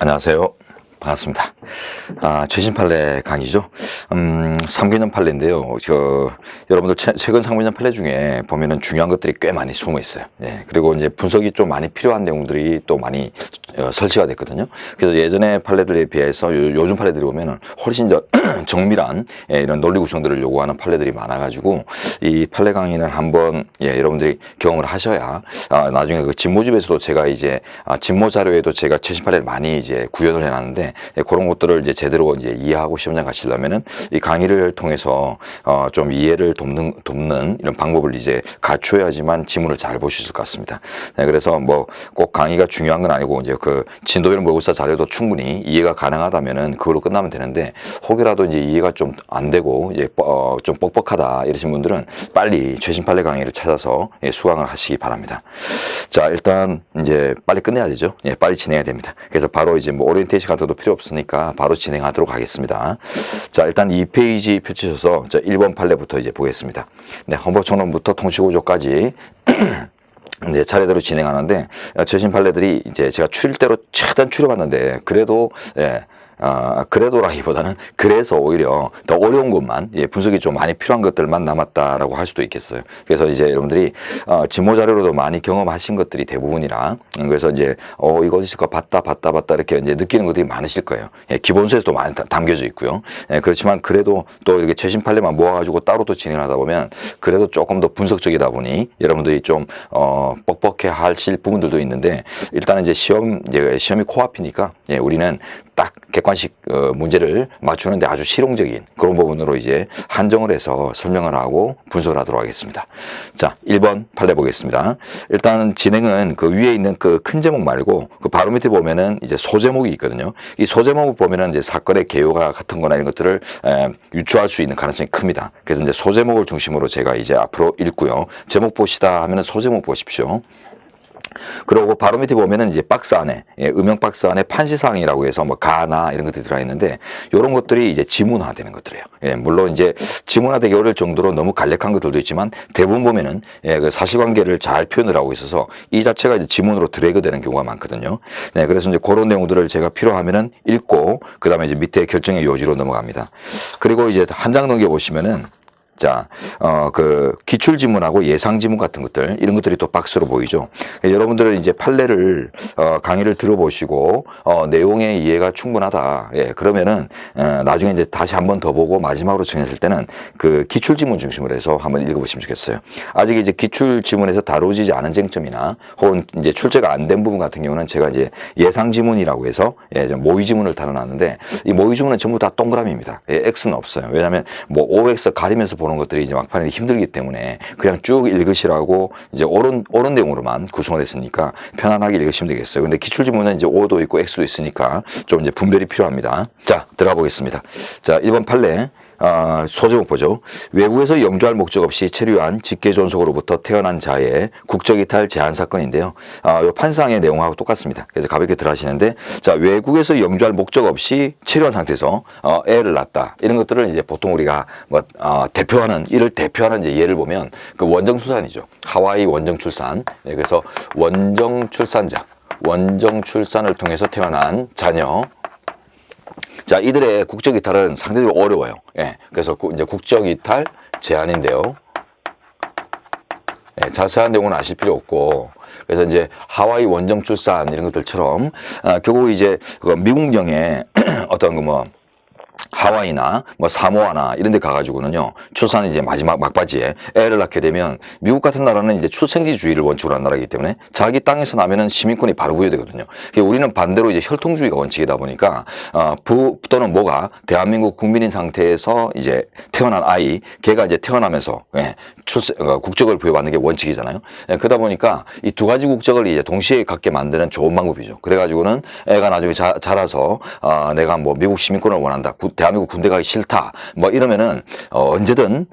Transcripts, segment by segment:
안녕하세요. 반갑습니다. 최신 판례 강의죠. 3개년 판례인데요. 여러분들 최근 3개년 판례 중에 보면은 중요한 것들이 꽤 많이 숨어 있어요. 예, 그리고 이제 분석이 좀 많이 필요한 내용들이 또 많이 설치가 됐거든요. 그래서 예전의 판례들에 비해서 요즘 판례들이 보면은 훨씬 더 정밀한 이런 논리 구성들을 요구하는 판례들이 많아가지고 이 판례 강의는 한번 여러분들이 경험을 하셔야 나중에 그 진모집에서도 제가 이제 진모 자료에도 제가 최신 판례를 많이 이제 구현을 해놨는데 그런 것들을 이제 제대로 이제 이해하고 시험장 가시려면은 이 강의를 통해서 좀 이해를 돕는 이런 방법을 이제 갖춰야지만 지문을 잘 보실 수 있을 것 같습니다. 네, 그래서 뭐 꼭 강의가 중요한 건 아니고 이제 그 진도별 모의고사 자료도 충분히 이해가 가능하다면은 그걸로 끝나면 되는데 혹여라도 이제 이해가 좀 안 되고 이제 좀 뻑뻑하다 이러신 분들은 빨리 최신 판례 강의를 찾아서 수강을 하시기 바랍니다. 자, 일단 이제 빨리 끝내야 되죠. 예, 빨리 진행해야 됩니다. 그래서 바로 이제 뭐 오리엔테이션 같은 것도 필요 없으니까 바로 진행하도록 하겠습니다. 자, 일단 2페이지 펼치셔서 1번 판례부터 이제 보겠습니다. 네, 헌법총론부터 통치구조까지 네, 차례대로 진행하는데 최신 판례들이 이제 제가 추릴대로 최대한 추려봤는데 그래도 그래도라기보다는 그래서 오히려 더 어려운 것만 분석이 좀 많이 필요한 것들만 남았다라고 할 수도 있겠어요. 그래서 이제 여러분들이 진모 자료로도 많이 경험하신 것들이 대부분이라 그래서 이제 이거 어디 있을까 봤다 이렇게 이제 느끼는 것들이 많으실 거예요. 기본서에서도 많이 담겨져 있고요. 그렇지만 그래도 또 이렇게 최신 판례만 모아가지고 따로 또 진행하다 보면 그래도 조금 더 분석적이다 보니 여러분들이 좀 뻑뻑해 하실 부분들도 있는데 일단은 이제 시험이 코앞이니까 우리는 딱 객관식 문제를 맞추는데 아주 실용적인 그런 부분으로 이제 한정을 해서 설명을 하고 분석을 하도록 하겠습니다. 자, 1번 판례 보겠습니다. 일단 진행은 그 위에 있는 그 큰 제목 말고 그 바로 밑에 보면은 이제 소제목이 있거든요. 이 소제목을 보면은 이제 사건의 개요가 같은 거나 이런 것들을 유추할 수 있는 가능성이 큽니다. 그래서 이제 소제목을 중심으로 제가 이제 앞으로 읽고요. 제목 보시다 하면은 소제목 보십시오. 그리고 바로 밑에 보면은 이제 박스 안에 음영 박스 안에 판시사항이라고 해서 뭐 가나 이런 것들이 들어있는데 이런 것들이 이제 지문화되는 것들이에요. 물론 이제 지문화되기 어려울 정도로 너무 간략한 것들도 있지만 대부분 보면은 그 사실관계를 잘 표현을 하고 있어서 이 자체가 이제 지문으로 드래그되는 경우가 많거든요. 네, 그래서 이제 그런 내용들을 제가 필요하면은 읽고 그 다음에 이제 밑에 결정의 요지로 넘어갑니다. 그리고 이제 한 장 넘겨 보시면은 자, 그 기출지문하고 예상지문 같은 것들 이런 것들이 또 박스로 보이죠. 여러분들은 이제 판례를 강의를 들어보시고 내용의 이해가 충분하다. 그러면은 나중에 이제 다시 한 번 더 보고 마지막으로 정했을 때는 그 기출지문 중심으로 해서 한번 읽어보시면 좋겠어요. 아직 이제 기출지문에서 다루어지지 않은 쟁점이나 혹은 이제 출제가 안 된 부분 같은 경우는 제가 이제 예상지문이라고 해서 모의지문을 다뤄놨는데 이 모의지문은 전부 다 동그라미입니다. X는 없어요. 왜냐하면 뭐 OX 가리면서 보는 것들이 이제 막판에 힘들기 때문에 그냥 쭉 읽으시라고 이제 옳은 내용으로만 구성을 했으니까 편안하게 읽으시면 되겠어요. 근데 기출지문은 이제 O도 있고 X도 있으니까 좀 이제 분별이 필요합니다. 자, 들어가 보겠습니다. 자, 1번 판례. 소제목 보죠. 외국에서 영주할 목적 없이 체류한 직계존속으로부터 태어난 자의 국적이탈 제한 사건인데요. 요 판사항의 내용하고 똑같습니다. 그래서 가볍게 들어가시는데, 자, 외국에서 영주할 목적 없이 체류한 상태에서 애를 낳았다. 이런 것들을 이제 보통 우리가 뭐 이를 대표하는 이제 예를 보면 그 원정출산이죠. 하와이 원정출산. 그래서 원정출산자, 원정출산을 통해서 태어난 자녀. 자, 이들의 국적 이탈은 상대적으로 어려워요. 그래서 이제 국적 이탈 제한인데요. 자세한 내용은 아실 필요 없고, 그래서 이제 하와이 원정 출산 이런 것들처럼 결국 이제 그 미국령의 어떤 그 뭐 하와이나 뭐 사모아나 이런 데 가가지고는요, 출산이 이제 마지막 막바지에 애를 낳게 되면 미국 같은 나라는 이제 출생지주의를 원칙으로 한 나라이기 때문에 자기 땅에서 나면은 시민권이 바로 부여되거든요. 우리는 반대로 이제 혈통주의가 원칙이다 보니까 부 또는 모가 대한민국 국민인 상태에서 이제 태어난 아이, 걔가 이제 태어나면서 국적을 부여받는 게 원칙이잖아요. 그러다 보니까 이 두 가지 국적을 이제 동시에 갖게 만드는 좋은 방법이죠. 그래가지고는 애가 나중에 자라서 내가 뭐 미국 시민권을 원한다. 대한민국 군대 가기 싫다. 뭐 이러면은 언제든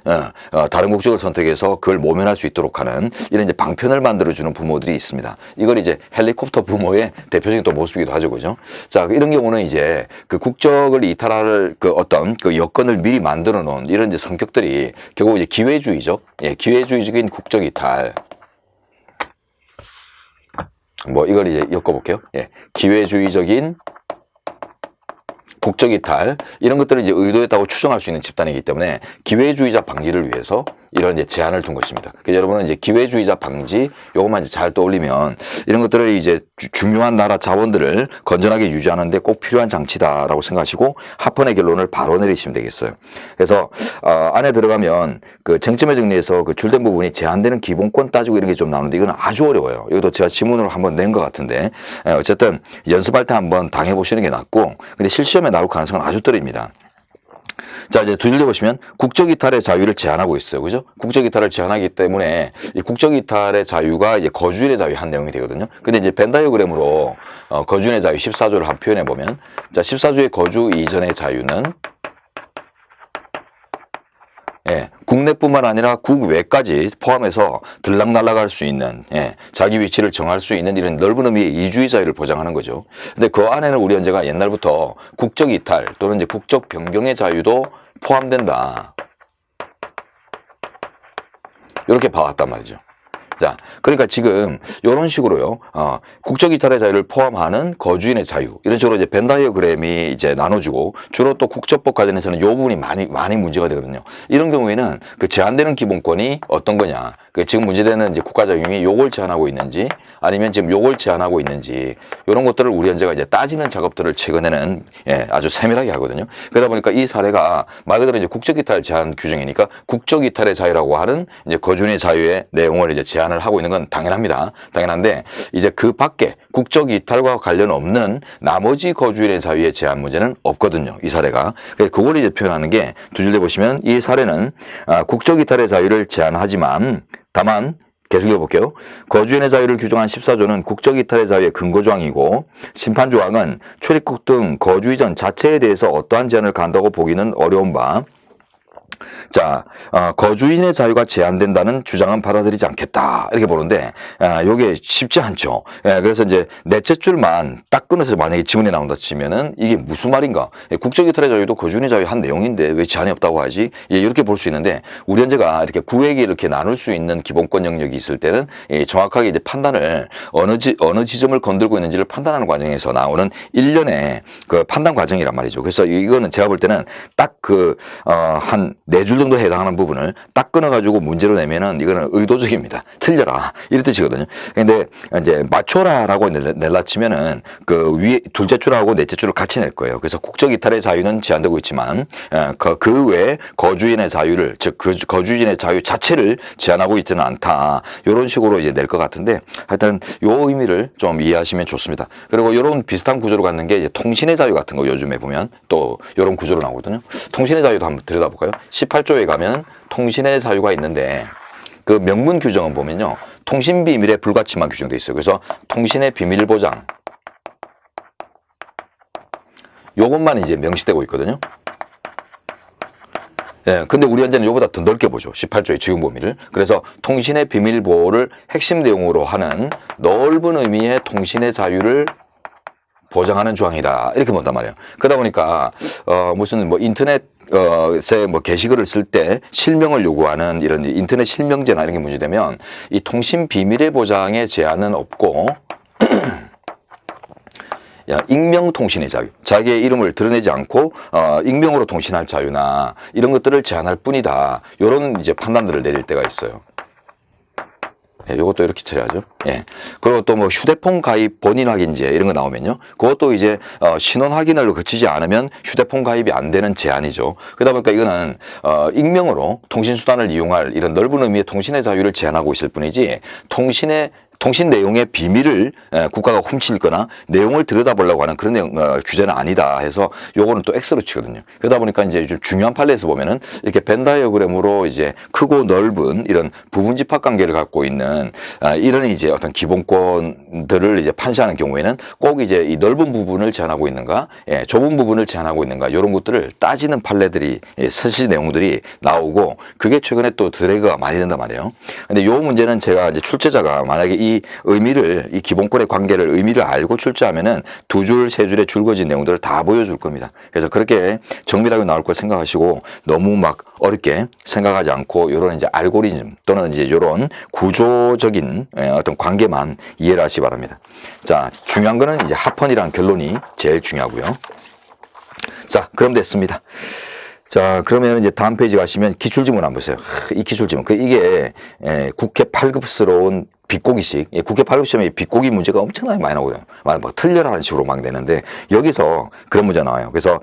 다른 국적을 선택해서 그걸 모면할 수 있도록 하는 이런 이제 방편을 만들어주는 부모들이 있습니다. 이걸 이제 헬리콥터 부모의 대표적인 또 모습이기도 하죠, 그죠? 자, 이런 경우는 이제 그 국적을 이탈할 그 어떤 그 여건을 미리 만들어 놓은 이런 이제 성격들이 결국 이제 기회주의죠. 기회주의적인 국적 이탈. 뭐 이걸 이제 엮어볼게요. 기회주의적인 국적 이탈 이런 것들을 이제 의도했다고 추정할 수 있는 집단이기 때문에 기회주의자 방지를 위해서 이런 이제 제한을 둔 것입니다. 그래서 여러분은 이제 기회주의자 방지 요것만 이제 잘 떠올리면 이런 것들을 이제 중요한 나라 자원들을 건전하게 유지하는데 꼭 필요한 장치다라고 생각하시고 합헌의 결론을 바로 내리시면 되겠어요. 그래서 안에 들어가면 그 쟁점의 정리에서 그 줄된 부분이 제한되는 기본권 따지고 이런 게 좀 나오는데 이건 아주 어려워요. 이것도 제가 지문으로 한번 낸 것 같은데 어쨌든 연습할 때 한번 당해보시는 게 낫고 근데 실시험에 나올 가능성은 아주 떨어집니다. 자, 이제 두 줄에 보시면 국적 이탈의 자유를 제한하고 있어요. 그죠? 국적 이탈을 제한하기 때문에 이 국적 이탈의 자유가 이제 거주인의 자유 한 내용이 되거든요. 근데 이제 벤 다이어그램으로 거주인의 자유 14조를 한번 표현해 보면 자, 14조의 거주 이전의 자유는 예, 국내뿐만 아니라 국외까지 포함해서 들락날락할 수 있는 자기 위치를 정할 수 있는 이런 넓은 의미의 이주의 자유를 보장하는 거죠. 근데 그 안에는 우리 헌재가 옛날부터 국적 이탈 또는 이제 국적 변경의 자유도 포함된다. 이렇게 봐왔단 말이죠. 자, 그러니까 지금 이런 식으로요, 국적 이탈의 자유를 포함하는 거주인의 자유 이런 식으로 이제 벤 다이어그램이 이제 나눠주고 주로 또 국적법 관련해서는 이 부분이 많이 문제가 되거든요. 이런 경우에는 그 제한되는 기본권이 어떤 거냐, 그 지금 문제되는 이제 국가자유이 요걸 제한하고 있는지 아니면 지금 요걸 제한하고 있는지 이런 것들을 우리 헌재가 이제 따지는 작업들을 최근에는 아주 세밀하게 하거든요. 그러다 보니까 이 사례가 말 그대로 이제 국적 이탈 제한 규정이니까 국적 이탈의 자유라고 하는 이제 거주인의 자유의 내용을 이제 제한을 하고 있는 건 당연합니다. 당연한데 이제 그 밖에 국적 이탈과 관련 없는 나머지 거주인의 자유의 제한 문제는 없거든요. 이 사례가. 그래서 그걸 이제 표현하는 게 두 줄에 보시면 이 사례는 국적 이탈의 자유를 제한하지만 다만 계속 읽어볼게요. 거주인의 자유를 규정한 14조는 국적 이탈의 자유의 근거 조항이고 심판 조항은 출입국 등 거주 이전 자체에 대해서 어떠한 제한을 가한다고 보기는 어려운 바 자, 거주인의 자유가 제한된다는 주장은 받아들이지 않겠다. 이렇게 보는데, 요게 쉽지 않죠. 그래서 이제 넷째 줄만 딱 끊어서 만약에 지문에 나온다 치면은 이게 무슨 말인가? 국적 이탈의 자유도 거주인의 자유 한 내용인데 왜 제한이 없다고 하지? 이렇게 볼 수 있는데, 우리 헌재가 이렇게 구획이 이렇게 나눌 수 있는 기본권 영역이 있을 때는 정확하게 이제 판단을 어느 지점을 건들고 있는지를 판단하는 과정에서 나오는 일련의 그 판단 과정이란 말이죠. 그래서 이거는 제가 볼 때는 딱 한 네 줄 정도 해당하는 부분을 딱 끊어가지고 문제로 내면은 이거는 의도적입니다. 틀려라. 이런 뜻이거든요. 근데 이제 맞춰라라고 낼라 치면은 그 위에 둘째 줄하고 넷째 줄을 같이 낼 거예요. 그래서 국적 이탈의 자유는 제한되고 있지만 그 외에 거주인의 자유를 즉 그 거주인의 자유 자체를 제한하고 있지는 않다. 이런 식으로 이제 낼 것 같은데 하여튼 요 의미를 좀 이해하시면 좋습니다. 그리고 이런 비슷한 구조로 갖는 게 이제 통신의 자유 같은 거 요즘에 보면 또 이런 구조로 나오거든요. 통신의 자유도 한번 들여다볼까요? 18조에 가면 통신의 자유가 있는데 그 명문 규정은 보면요. 통신 비밀의 불가침만 규정돼 있어요. 그래서 통신의 비밀 보장 요것만 이제 명시되고 있거든요. 근데 우리 헌재는 이거보다 더 넓게 보죠. 18조의 지용 범위를. 그래서 통신의 비밀 보호를 핵심 내용으로 하는 넓은 의미의 통신의 자유를 보장하는 조항이다. 이렇게 본단 말이에요. 그러다 보니까 무슨 뭐 인터넷에 뭐 게시글을 쓸 때 실명을 요구하는 이런 인터넷 실명제나 이런 게 문제되면 이 통신 비밀의 보장에 제한은 없고 익명 통신의 자유, 자기의 이름을 드러내지 않고 익명으로 통신할 자유나 이런 것들을 제한할 뿐이다. 이런 이제 판단들을 내릴 때가 있어요. 이것도 이렇게 처리하죠. 그리고 또 뭐 휴대폰 가입 본인 확인제 이런 거 나오면요. 그것도 이제 신원 확인을 거치지 않으면 휴대폰 가입이 안 되는 제한이죠. 그러다 보니까 이거는 익명으로 통신 수단을 이용할 이런 넓은 의미의 통신의 자유를 제한하고 있을 뿐이지 통신 내용의 비밀을 국가가 훔치거나 내용을 들여다보려고 하는 그런 내용, 규제는 아니다 해서 요거는 또 X로 치거든요. 그러다 보니까 이제 좀 중요한 판례에서 보면은 이렇게 벤 다이어그램으로 이제 크고 넓은 이런 부분 집합 관계를 갖고 있는 이런 이제 어떤 기본권들을 이제 판시하는 경우에는 꼭 이제 이 넓은 부분을 제한하고 있는가, 좁은 부분을 제한하고 있는가 이런 것들을 따지는 판례들이 서시 내용들이 나오고 그게 최근에 또 드래그가 많이 된단 말이에요. 근데 요 문제는 제가 이제 출제자가 만약에 이 의미를, 이 기본권의 관계를 의미를 알고 출제하면은 두 줄, 세 줄의 줄거진 내용들을 다 보여줄 겁니다. 그래서 그렇게 정밀하게 나올 걸 생각하시고 너무 막 어렵게 생각하지 않고 요런 이제 알고리즘 또는 이제 요런 구조적인 어떤 관계만 이해를 하시기 바랍니다. 자, 중요한 거는 이제 합헌이라는 결론이 제일 중요하고요. 자, 그럼 됐습니다. 자, 그러면 이제 다음 페이지 가시면 기출지문 한번 보세요. 이 기출지문. 이게 국회 8급스러운 빗고기식. 국회 8급 시험에 빗고기 문제가 엄청나게 많이 나오거든요. 막 틀려라는 식으로 막 내는데 여기서 그런 문제 나와요. 그래서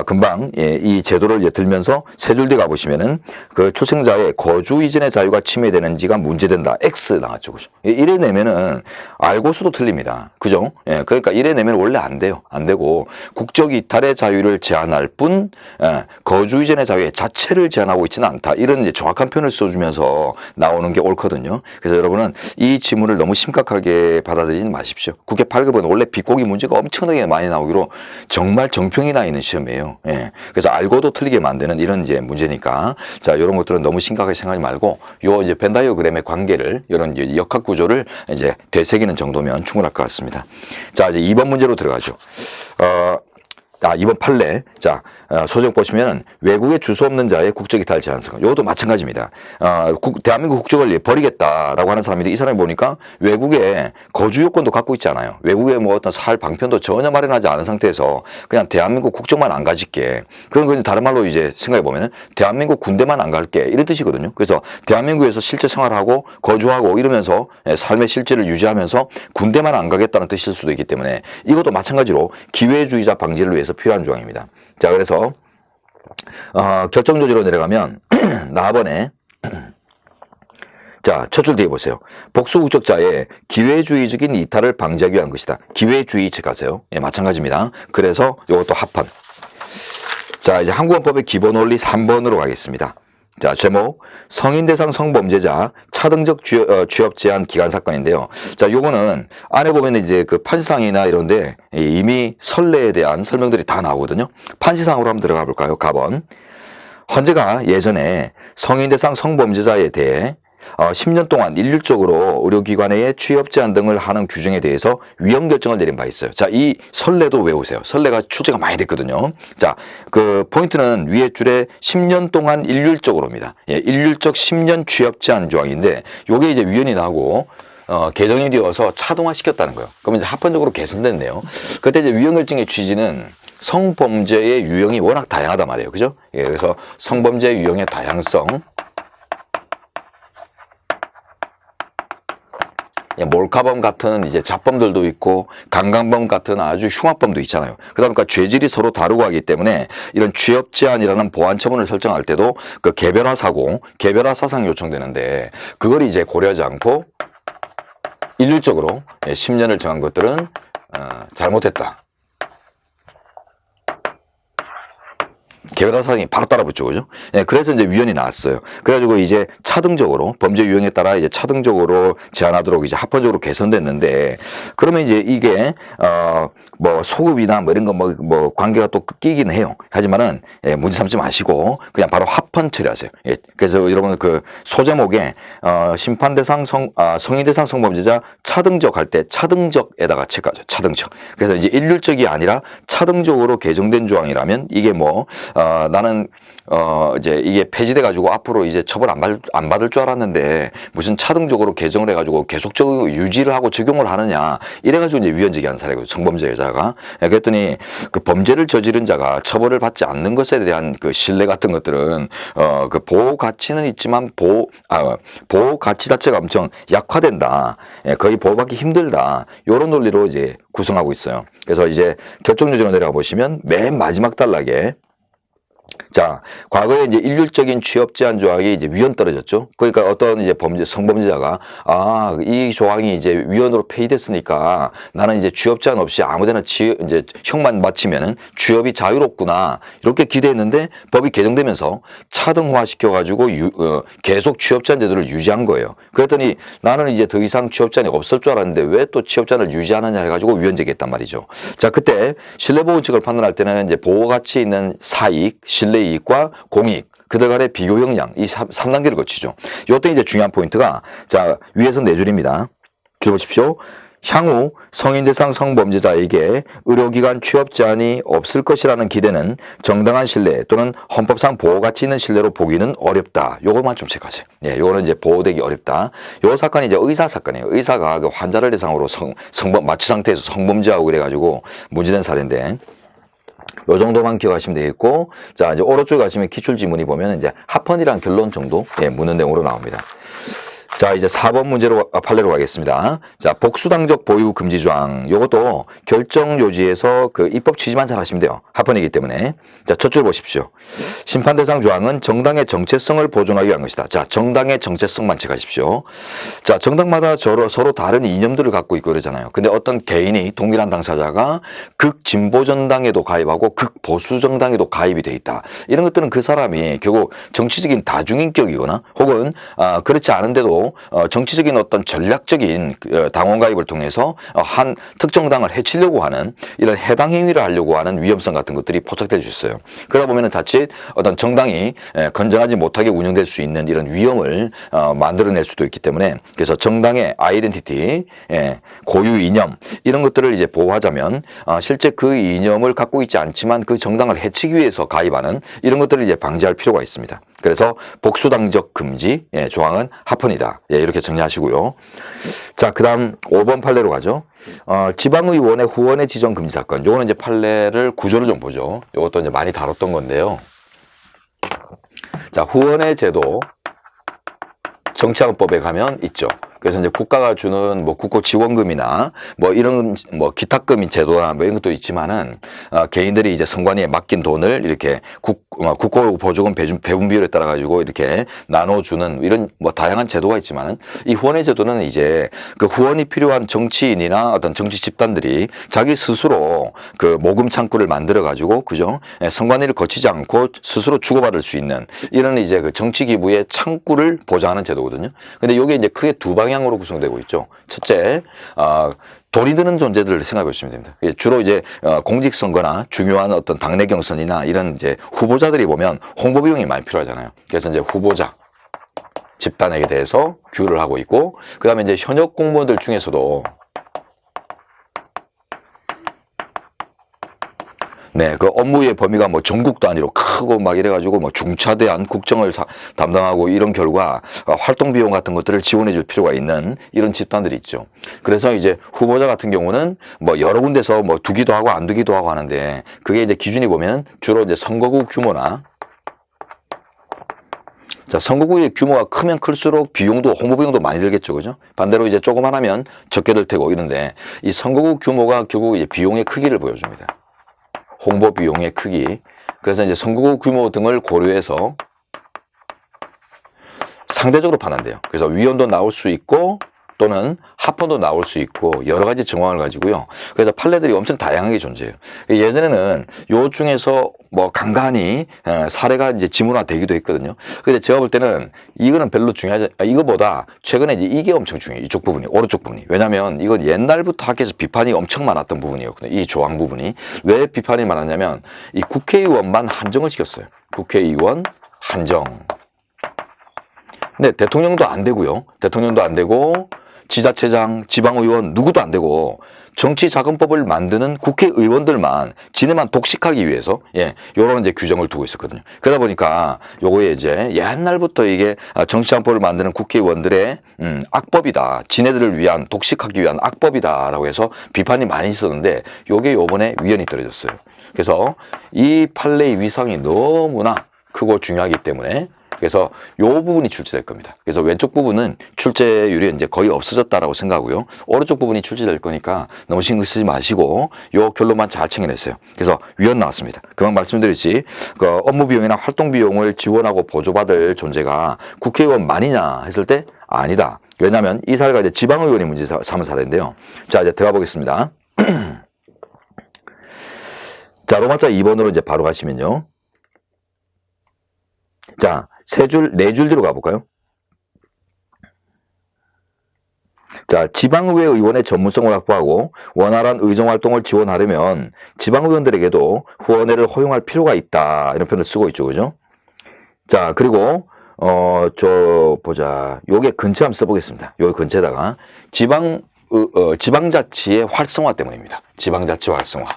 금방 이 제도를 들면서 세 줄 뒤 가보시면은 그 초생자의 거주 이전의 자유가 침해되는지가 문제된다. X 나왔죠. 그죠? 이래 내면은 알고서도 틀립니다. 그죠? 예, 그러니까 이래 내면 원래 안 돼요. 안 되고 국적 이탈의 자유를 제한할 뿐 거주 이전의 자유 자체를 제한하고 있지는 않다. 이런 이제 정확한 표현을 써주면서 나오는 게 옳거든요. 그래서 여러분은 이 지문을 너무 심각하게 받아들이지 마십시오. 국회 8급은 원래 빗고기 문제가 엄청나게 많이 나오기로 정말 정평이 나 있는 시험이에요. 예. 그래서 알고도 틀리게 만드는 이런 이제 문제니까 자, 이런 것들은 너무 심각하게 생각하지 말고 요 이제 벤 다이어그램의 관계를 이런 역학 구조를 이제 되새기는 정도면 충분할 것 같습니다. 자, 이제 2번 문제로 들어가죠. 2번 판례. 자, 소정 보시면은 외국에 주소 없는 자의 국적 이탈 제한성. 이것도 마찬가지입니다. 대한민국 국적을 버리겠다라고 하는 사람인데 이 사람이 보니까 외국에 거주 요건도 갖고 있잖아요. 외국에 뭐 어떤 살 방편도 전혀 마련하지 않은 상태에서 그냥 대한민국 국적만 안 가질게. 그런 건 다른 말로 이제 생각해 보면은 대한민국 군대만 안 갈게. 이런 뜻이거든요. 그래서 대한민국에서 실제 생활하고 거주하고 이러면서 삶의 실질을 유지하면서 군대만 안 가겠다는 뜻일 수도 있기 때문에 이것도 마찬가지로 기회주의자 방지를 위해서 필요한 조항입니다. 자, 그래서 결정조지로 내려가면 나번에 자, 첫 줄 뒤에 보세요. 복수국적자의 기회주의적인 이탈을 방지하기 위한 것이다. 기회주의 체크하세요. 예, 마찬가지입니다. 그래서 이것도 합헌. 자, 이제 한국헌법의 기본 원리 3번으로 가겠습니다. 자, 제목 성인 대상 성범죄자 차등적 취업 제한 기간 사건인데요. 자, 요거는 안에 보면 이제 그 판시상이나 이런데 이미 선례에 대한 설명들이 다 나오거든요. 판시상으로 한번 들어가 볼까요? 가번. 헌재가 예전에 성인 대상 성범죄자에 대해 10년 동안 일률적으로 의료기관에 취업 제한 등을 하는 규정에 대해서 위헌 결정을 내린 바 있어요. 자, 이 선례도 외우세요. 선례가 출제가 많이 됐거든요. 자, 그 포인트는 위에 줄에 10년 동안 일률적으로입니다. 예, 일률적 10년 취업 제한 조항인데 요게 이제 위헌이 나고 개정이 되어서 차동화 시켰다는 거예요. 그러면 이제 합헌적으로 개선됐네요. 그때 이제 위헌 결정의 취지는 성범죄의 유형이 워낙 다양하단 말이에요. 그죠? 예, 그래서 성범죄 유형의 다양성, 몰카범 같은 이제 잡범들도 있고 강간범 같은 아주 흉악범도 있잖아요. 그러다 보니까 죄질이 서로 다르고 하기 때문에 이런 취업 제한이라는 보안 처분을 설정할 때도 그 개별화 사고, 개별화 사상이 요청되는데 그걸 이제 고려하지 않고 일률적으로 10년을 정한 것들은 잘못했다. 개별화 사항이 바로 따라붙죠, 그죠? 예, 그래서 이제 위헌이 나왔어요. 그래가지고 이제 차등적으로 범죄 유형에 따라 이제 차등적으로 제한하도록 이제 합헌적으로 개선됐는데 그러면 이제 이게 뭐 소급이나 뭐 이런 거 뭐 관계가 또 끼긴 해요. 하지만은 문제 삼지 마시고 그냥 바로 합헌 처리하세요. 예, 그래서 여러분 그 소제목에 심판 대상 성인 대상 성범죄자 차등적 할 때 차등적에다가 체크하죠. 차등적. 그래서 이제 일률적이 아니라 차등적으로 개정된 조항이라면 이게 뭐 나는 이제 이게 폐지돼 가지고 앞으로 이제 처벌 안 받을 줄 알았는데 무슨 차등적으로 개정을 해 가지고 계속적으로 유지를 하고 적용을 하느냐 이래 가지고 이제 위헌 제기한 사례고 성범죄자가 그랬더니 그 범죄를 저지른 자가 처벌을 받지 않는 것에 대한 그 신뢰 같은 것들은 그 보호 가치는 있지만 보호 가치 자체가 엄청 약화된다. 거의 보호받기 힘들다. 이런 논리로 이제 구성하고 있어요. 그래서 이제 결정조지로 내려가 보시면 맨 마지막 단락에 자, 과거에 이제 일률적인 취업 제한 조항이 이제 위헌 떨어졌죠. 그러니까 어떤 이제 성범죄자가 이 조항이 이제 위헌으로 폐지됐으니까 나는 이제 취업 제한 없이 아무데나 이제 형만 마치면은 취업이 자유롭구나 이렇게 기대했는데 법이 개정되면서 차등화 시켜가지고 계속 취업 제한 제도를 유지한 거예요. 그랬더니 나는 이제 더 이상 취업 제한이 없을 줄 알았는데 왜 또 취업 제한을 유지하느냐 해가지고 위헌 제기했단 말이죠. 자, 그때 신뢰보호칙을 판단할 때는 이제 보호 가치 있는 사익, 신뢰 이익과 공익, 그들 간의 비교 역량 이 3단계를 거치죠. 이때 이제 중요한 포인트가 자, 위에서 4줄입니다. 줄 보십시오. 향후 성인 대상 성범죄자에게 의료기관 취업 제한이 없을 것이라는 기대는 정당한 신뢰 또는 헌법상 보호 가치 있는 신뢰로 보기는 어렵다. 요것만 좀 체크하세요. 예, 요거는 이제 보호되기 어렵다. 요 사건이 이제 의사 사건이에요. 의사가 그 환자를 대상으로 마취 상태에서 성범죄하고 그래가지고 문제된 사례인데 요 정도만 기억하시면 되겠고, 자, 이제 오른쪽에 가시면 기출지문이 보면 이제 합헌이란 결론 정도, 예, 묻는 내용으로 나옵니다. 자, 이제 4번 문제로, 판례로 가겠습니다. 자, 복수당적 보유 금지 조항. 요것도 결정 요지에서 그 입법 취지만 잘 하시면 돼요. 합헌이기 때문에. 자, 첫 줄 보십시오. 심판 대상 조항은 정당의 정체성을 보존하기 위한 것이다. 자, 정당의 정체성만 체크하십시오. 자, 정당마다 서로 다른 이념들을 갖고 있고 그러잖아요. 근데 어떤 개인이 동일한 당사자가 극진보 정당에도 가입하고 극보수 정당에도 가입이 돼 있다. 이런 것들은 그 사람이 결국 정치적인 다중인격이거나 혹은 그렇지 않은데도 정치적인 어떤 전략적인 당원 가입을 통해서 한 특정 당을 해치려고 하는 이런 해당 행위를 하려고 하는 위험성 같은 것들이 포착될 수 있어요. 그러다 보면은 자칫 어떤 정당이 건전하지 못하게 운영될 수 있는 이런 위험을 만들어낼 수도 있기 때문에, 그래서 정당의 아이덴티티, 고유 이념 이런 것들을 이제 보호하자면 실제 그 이념을 갖고 있지 않지만 그 정당을 해치기 위해서 가입하는 이런 것들을 이제 방지할 필요가 있습니다. 그래서 복수당적 금지 조항은 합헌이다. 이렇게 정리하시고요. 자, 그 다음 5번 판례로 가죠. 지방의원의 후원의 지정 금지 사건. 요거는 이제 판례를 구조를 좀 보죠. 요것도 이제 많이 다뤘던 건데요. 자, 후원의 제도 정치화법에 가면 있죠. 그래서 이제 국가가 주는 뭐 국고 지원금이나 뭐 이런 뭐 기탁금인 제도나 뭐 이런 것도 있지만은 개인들이 이제 선관위에 맡긴 돈을 이렇게 국고 보조금 배분 비율에 따라 가지고 이렇게 나눠주는 이런 뭐 다양한 제도가 있지만은 이 후원의 제도는 이제 그 후원이 필요한 정치인이나 어떤 정치 집단들이 자기 스스로 그 모금 창구를 만들어 가지고 그죠? 선관위를 거치지 않고 스스로 주고받을 수 있는 이런 이제 그 정치 기부의 창구를 보장하는 제도거든요. 근데 이게 이제 크게 두 방향으로 구성되고 있죠. 첫째, 돈이 드는 존재들을 생각해 보시면 됩니다. 주로 이제 공직선거나 중요한 어떤 당내 경선이나 이런 이제 후보자들이 보면 홍보 비용이 많이 필요하잖아요. 그래서 이제 후보자 집단에게 대해서 규율을 하고 있고, 그다음에 이제 현역 공무원들 중에서도 그 업무의 범위가 뭐 전국 단위로 크고 막 이래가지고 뭐 중차대한 국정을 담당하고 이런 결과 활동 비용 같은 것들을 지원해 줄 필요가 있는 이런 집단들이 있죠. 그래서 이제 후보자 같은 경우는 뭐 여러 군데서 뭐 두기도 하고 안 두기도 하고 하는데, 그게 이제 기준이 보면 주로 이제 선거구 규모나, 자, 선거구의 규모가 크면 클수록 비용도, 홍보 비용도 많이 들겠죠. 그죠? 반대로 이제 조그만 하면 적게 들 테고 이런데, 이 선거구 규모가 결국 이제 비용의 크기를 보여줍니다. 홍보 비용의 크기. 그래서 이제 선거구 규모 등을 고려해서 상대적으로 판단돼요. 그래서 위원도 나올 수 있고 또는 합헌도 나올 수 있고 여러 가지 정황을 가지고요. 그래서 판례들이 엄청 다양하게 존재해요. 예전에는 요 중에서 뭐 간간히 사례가 이제 지문화되기도 했거든요. 근데 제가 볼 때는 이거는 별로 중요하지, 이거보다 최근에 이제 이게 엄청 중요해요. 이쪽 부분이, 오른쪽 부분이. 왜냐면 이건 옛날부터 학계에서 비판이 엄청 많았던 부분이었거든요. 이 조항 부분이. 왜 비판이 많았냐면 이 국회의원만 한정을 시켰어요. 국회의원 한정. 근데 대통령도 안 되고요. 대통령도 안 되고 지자체장, 지방의원 누구도 안 되고 정치자금법을 만드는 국회의원들만 지네만 독식하기 위해서 요런 이제 규정을 두고 있었거든요. 그러다 보니까 요거에 이제 옛날부터 이게 정치자금법을 만드는 국회의원들의 악법이다. 지네들을 위한 독식하기 위한 악법이다라고 해서 비판이 많이 있었는데 요게 요번에 위헌이 떨어졌어요. 그래서 이 판례의 위상이 너무나 크고 중요하기 때문에 그래서 요 부분이 출제될 겁니다. 그래서 왼쪽 부분은 출제율이 이제 거의 없어졌다라고 생각하고요. 오른쪽 부분이 출제될 거니까 너무 신경 쓰지 마시고 요 결론만 잘 챙겨냈어요. 그래서 위헌 나왔습니다. 그만 말씀드렸지, 그 업무 비용이나 활동 비용을 지원하고 보조받을 존재가 국회의원만이냐 했을 때 아니다. 왜냐하면 이 사례가 이제 지방의원이 문제 삼은 사례인데요. 자, 이제 들어가 보겠습니다. 자, 로마자 2번으로 이제 바로 가시면요. 자, 네 줄 뒤로 가볼까요? 자, 지방의회 의원의 전문성을 확보하고 원활한 의정활동을 지원하려면 지방의원들에게도 후원회를 허용할 필요가 있다. 이런 표현을 쓰고 있죠. 그죠? 자, 그리고, 요게 근처 한번 써보겠습니다. 요게 근처에다가 지방자치의 활성화 때문입니다. 지방자치 활성화.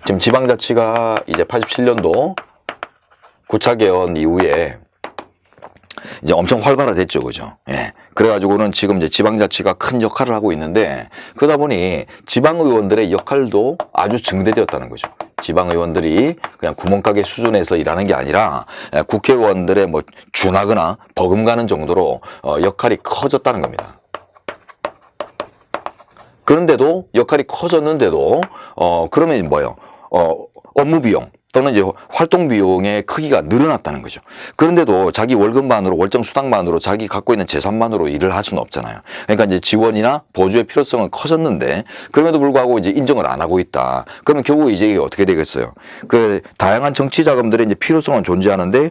지금 지방자치가 이제 87년도 9차 개헌 이후에 이제 엄청 활발화됐죠. 그죠? 그래가지고는 지금 이제 지방자치가 큰 역할을 하고 있는데, 그러다 보니 지방의원들의 역할도 아주 증대되었다는 거죠. 지방의원들이 그냥 구멍가게 수준에서 일하는 게 아니라 국회의원들의 뭐 준하거나 버금가는 정도로 역할이 커졌다는 겁니다. 그런데도 역할이 커졌는데도 그러면 뭐예요? 업무 비용 또는 이제 활동 비용의 크기가 늘어났다는 거죠. 그런데도 자기 월급만으로, 월정 수당만으로, 자기 갖고 있는 재산만으로 일을 할 수는 없잖아요. 그러니까 이제 지원이나 보조의 필요성은 커졌는데 그럼에도 불구하고 이제 인정을 안 하고 있다. 그러면 결국 이제 이게 어떻게 되겠어요? 그 다양한 정치 자금들의 이제 필요성은 존재하는데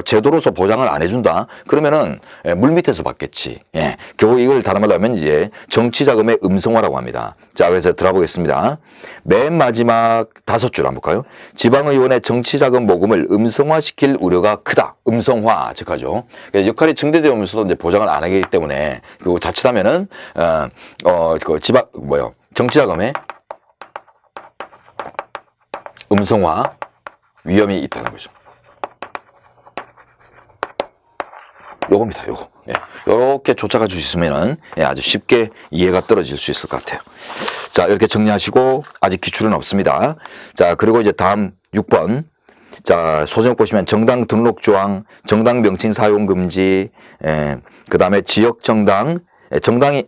제도로서 보장을 안 해준다. 그러면은 물밑에서 받겠지. 예. 결국 이걸 다른 말로 하면 이제 정치 자금의 음성화라고 합니다. 자, 그래서 들어보겠습니다. 맨 마지막 5줄 한번 볼까요? 지방의원의 정치자금 모금을 음성화시킬 우려가 크다. 음성화, 즉하죠. 역할이 증대되면서도 이제 보장을 안 하기 때문에, 그리고 자칫하면은, 정치자금의 음성화 위험이 있다는 거죠. 요겁니다, 요거. 예. 요렇게 쫓아가 주시면은 아주 쉽게 이해가 떨어질 수 있을 것 같아요. 자, 이렇게 정리하시고, 아직 기출은 없습니다. 자, 그리고 이제 다음 6번. 자, 소제목 보시면 정당 등록 조항, 정당 명칭 사용 금지, 그 다음에 지역 정당, 정당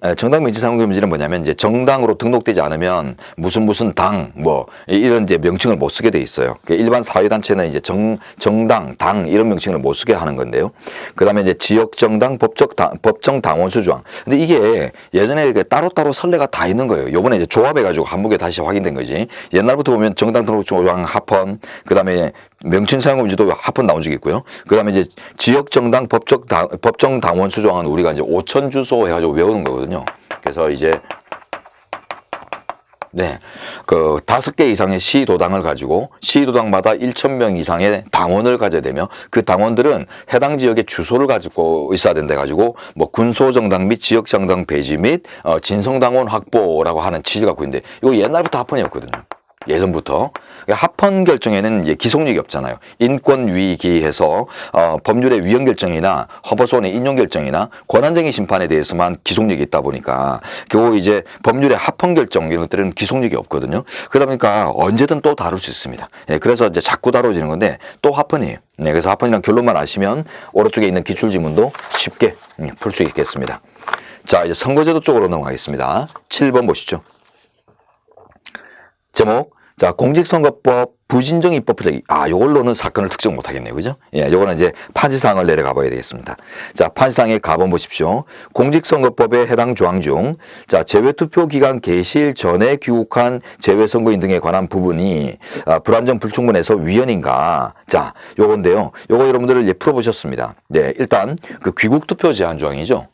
명칭 사용 금지는 뭐냐면 이제 정당으로 등록되지 않으면 무슨 당 이런 이제 명칭을 못 쓰게 돼 있어요. 일반 사회단체는 이제 정당, 당 이런 명칭을 못 쓰게 하는 건데요. 그다음에 이제 지역 정당, 법정 당원수 조항. 근데 이게 예전에 따로따로 선례가 다 있는 거예요. 요번에 이제 조합해가지고 한목에 다시 확인된 거지. 옛날부터 보면 정당 등록 조항 합헌, 그다음에 명칭 사용 금지도 합헌 나온 적이 있고요. 그다음에 이제 지역 정당, 법정 당원수 조항은 우리가 이제 5천 주소 해가지고 외우는 거거든요. 그래서 이제 그 5개 이상의 시도당을 가지고 시도당마다 1,000명 이상의 당원을 가져야 되며 그 당원들은 해당 지역의 주소를 가지고 있어야 된다 가지고 뭐 군소정당 및 지역정당 폐지 및 진성당원 확보라고 하는 취지를 갖고 있는데 이거 옛날부터 합헌이었거든요. 예전부터. 합헌 결정에는 이제 기속력이 없잖아요. 인권위기에서 법률의 위헌 결정이나 헌법소원의 인용 결정이나 권한쟁의 심판에 대해서만 기속력이 있다 보니까 결국 이제 법률의 합헌 결정 이런 것들은 기속력이 없거든요. 그러다 보니까 언제든 또 다룰 수 있습니다. 예, 그래서 이제 자꾸 다뤄지는 건데 또 합헌이에요. 네, 그래서 합헌이란 결론만 아시면 오른쪽에 있는 기출지문도 쉽게 풀 수 있겠습니다. 자, 이제 선거제도 쪽으로 넘어가겠습니다. 7번 보시죠. 제목. 자, 공직선거법 부진정 입법 부작위. 요걸로는 사건을 특정 못 하겠네요. 그죠? 예, 요거는 이제 판시사항을 내려가 봐야 되겠습니다. 자, 판시사항의 가본 보십시오. 공직선거법에 해당 조항 중, 자, 제외투표 기간 개시일 전에 귀국한 제외선거인 등에 관한 부분이 불완전 불충분해서 위헌인가. 자, 요건데요. 요거 여러분들 이제 풀어보셨습니다. 네, 일단 그 귀국투표 제한 조항이죠.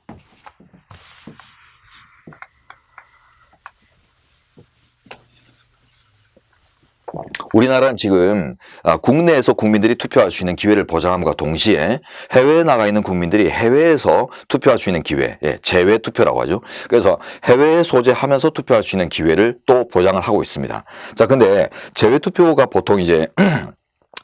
우리나라는 지금 국내에서 국민들이 투표할 수 있는 기회를 보장함과 동시에 해외에 나가 있는 국민들이 해외에서 투표할 수 있는 기회, 재외 투표라고 하죠. 그래서 해외에 소재하면서 투표할 수 있는 기회를 또 보장을 하고 있습니다. 자, 근데 재외 투표가 보통 이제